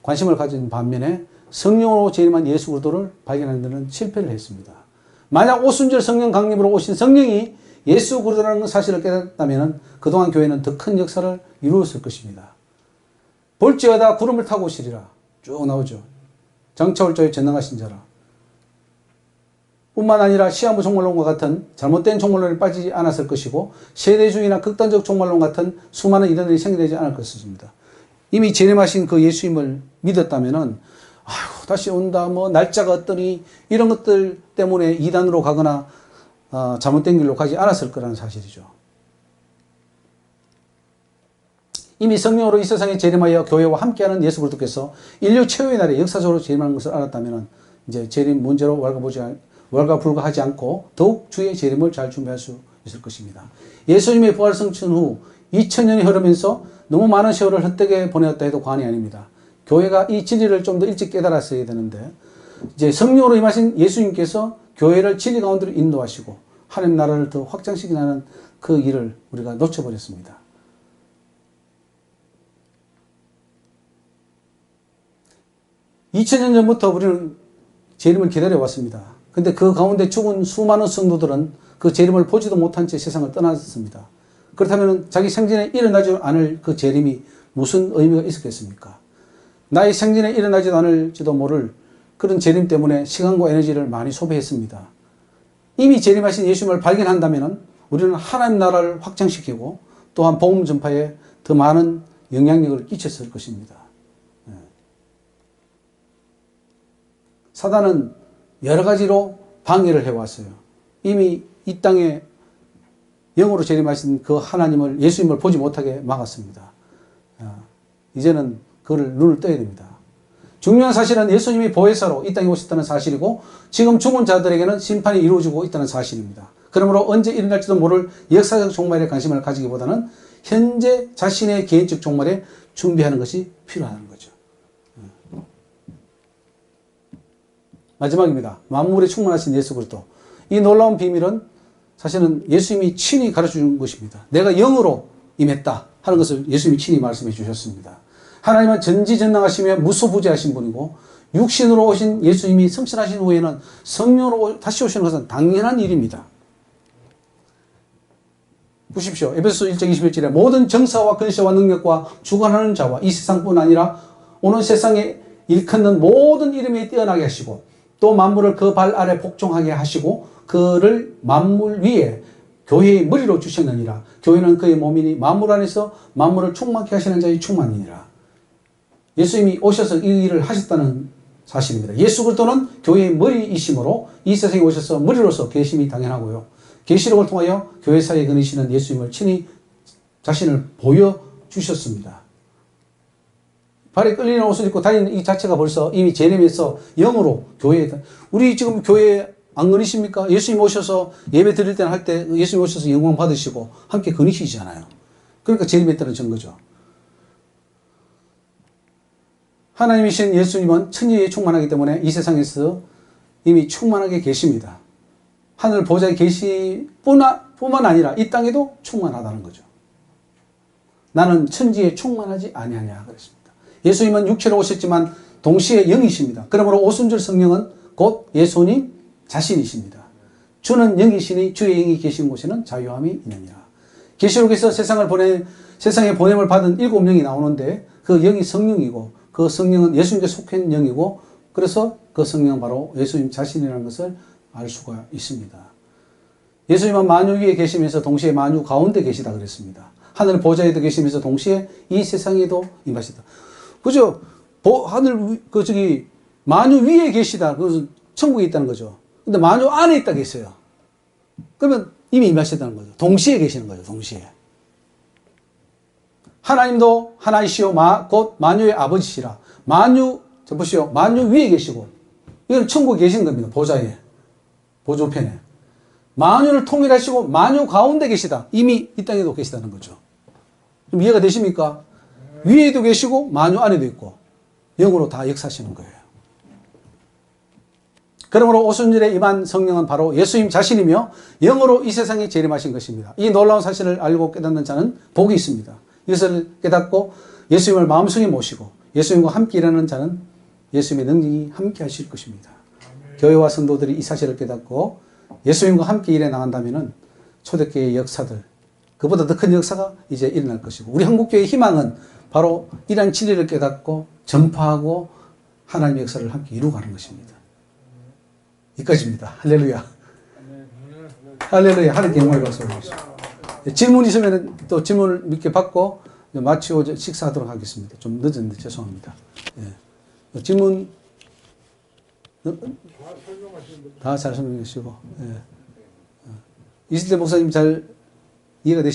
관심을 가진 반면에 성령으로 재림한 예수 그리스도를 발견하는 데는 실패를 했습니다. 만약 오순절 성령 강림으로 오신 성령이 예수 그리스도라는 사실을 깨닫다면 그동안 교회는 더 큰 역사를 이루었을 것입니다. 볼지어다 구름을 타고 오시리라. 쭉 나오죠. 장차올자에 전능하신 자라. 뿐만 아니라 시한부 종말론과 같은 잘못된 종말론에 빠지지 않았을 것이고 세대주의나 극단적 종말론 같은 수많은 이단들이 생겨나지 않을 것입니다. 이미 재림하신 그 예수님을 믿었다면은 아이고 다시 온다 뭐 날짜가 어떠니 이런 것들 때문에 이단으로 가거나 잘못된 길로 가지 않았을 거라는 사실이죠. 이미 성령으로 이 세상에 재림하여 교회와 함께하는 예수 그리스도께서 인류 최후의 날에 역사적으로 재림하는 것을 알았다면 이제 재림 문제로 왈가불가하지 않고 더욱 주의 재림을 잘 준비할 수 있을 것입니다. 예수님의 부활 성천 후 2000년이 흐르면서 너무 많은 세월을 헛되게 보내었다 해도 과언이 아닙니다. 교회가 이 진리를 좀 더 일찍 깨달았어야 되는데 이제 성령으로 임하신 예수님께서 교회를 진리 가운데로 인도하시고 하나님 나라를 더 확장시키는 그 일을 우리가 놓쳐버렸습니다. (2000년) 전부터 우리는 재림을 기다려왔습니다. 근데 그 가운데 죽은 수많은 성도들은 그 재림을 보지도 못한 채 세상을 떠났습니다. 그렇다면 자기 생전에 일어나지 않을 그 재림이 무슨 의미가 있었겠습니까? 나의 생전에 일어나지도 않을지도 모를 그런 재림 때문에 시간과 에너지를 많이 소비했습니다. 이미 재림하신 예수님을 발견한다면 우리는 하나님 나라를 확장시키고 또한 복음 전파에 더 많은 영향력을 끼쳤을 것입니다. 사단은 여러 가지로 방해를 해왔어요. 이미 이 땅에 영으로 재림하신 그 하나님을, 예수님을 보지 못하게 막았습니다. 이제는 그걸 눈을 떠야 됩니다. 중요한 사실은 예수님이 보혜사로 이 땅에 오셨다는 사실이고 지금 죽은 자들에게는 심판이 이루어지고 있다는 사실입니다. 그러므로 언제 일어날지도 모를 역사적 종말에 관심을 가지기보다는 현재 자신의 개인적 종말에 준비하는 것이 필요하다는 거죠. 마지막입니다. 만물에 충만하신 예수 그리스도. 이 놀라운 비밀은 사실은 예수님이 친히 가르쳐 준 것입니다. 내가 영으로 임했다 하는 것을 예수님이 친히 말씀해 주셨습니다. 하나님은 전지전능하시며 무소부재하신 분이고 육신으로 오신 예수님이 성신하신 후에는 성령으로 다시 오시는 것은 당연한 일입니다. 보십시오. 에베소 1장 21절에 모든 정사와 근세와 능력과 주관하는 자와 이 세상뿐 아니라 오는 세상에 일컫는 모든 이름에 뛰어나게 하시고 또 만물을 그 발 아래 복종하게 하시고 그를 만물 위에 교회의 머리로 주셨느니라. 교회는 그의 몸이니 만물 안에서 만물을 충만케 하시는 자의 충만이니라. 예수님이 오셔서 이 일을 하셨다는 사실입니다. 예수 그리스도는 교회의 머리이심으로 이 세상에 오셔서 머리로서 계심이 당연하고요. 계시록을 통하여 교회 사이에 거니시는 예수님을 친히 자신을 보여주셨습니다. 발에 끌리는 옷을 입고 다니는 이 자체가 벌써 이미 제рем에서 영으로 교회에, 우리 지금 교회에 안 거니십니까? 예수님 오셔서 예배 드릴 때는 할 때 예수님 오셔서 영광 받으시고 함께 거니시잖아요. 그러니까 제림에 따른 증거죠. 하나님이신 예수님은 천지에 충만하기 때문에 이 세상에서 이미 충만하게 계십니다. 하늘 보좌에 계시 뿐만 아니라 이 땅에도 충만하다는 거죠. 나는 천지에 충만하지 아니하냐 그랬습니다. 예수님은 육체로 오셨지만 동시에 영이십니다. 그러므로 오순절 성령은 곧 예수님 자신이십니다. 주는 영이시니 주의 영이 계신 곳에는 자유함이 있느니라. 계시록에서 세상에 보냄을 받은 7영이 나오는데 그 영이 성령이고 그 성령은 예수님께 속한 영이고 그래서 그 성령은 바로 예수님 자신이라는 것을 알 수가 있습니다. 예수님은 만유 위에 계시면서 동시에 만유 가운데 계시다 그랬습니다. 하늘 보좌에도 계시면서 동시에 이 세상에도 임하시다. 그죠? 만유 위에 계시다. 그것은 천국에 있다는 거죠. 근데 만유 안에 있다 계세요. 그러면 이미 임하셨다는 거죠. 동시에 계시는 거죠. 동시에. 하나님도 하나이시오 곧 만유의 아버지시라. 보시오. 만유 위에 계시고 이건 천국에 계신 겁니다. 보좌에. 보조편에. 만유를 통일하시고 만유 가운데 계시다. 이미 이 땅에도 계시다는 거죠. 좀 이해가 되십니까? 위에도 계시고 만유 안에도 있고 영으로 다 역사하시는 거예요. 그러므로 오순절에 임한 성령은 바로 예수님 자신이며 영으로 이 세상에 재림하신 것입니다. 이 놀라운 사실을 알고 깨닫는 자는 복이 있습니다. 이것을 깨닫고 예수님을 마음속에 모시고 예수님과 함께 일하는 자는 예수님의 능력이 함께 하실 것입니다. 교회와 성도들이 이 사실을 깨닫고 예수님과 함께 일해 나간다면 초대교회의 역사들, 그보다 더 큰 역사가 이제 일어날 것이고 우리 한국교회의 희망은 바로 이러한 진리를 깨닫고 전파하고 하나님의 역사를 함께 이루어가는 것입니다. 여기까지입니다. 할렐루야. 할렐루야. 하나님께 영광을 받습니다. 질문 있으면 또 질문을 몇 개 받고 마치고 식사하도록 하겠습니다. 좀 늦었는데 죄송합니다. 예. 질문 다 잘 설명해 주시고 예. 이슬대 목사님 잘 이해가 되시죠?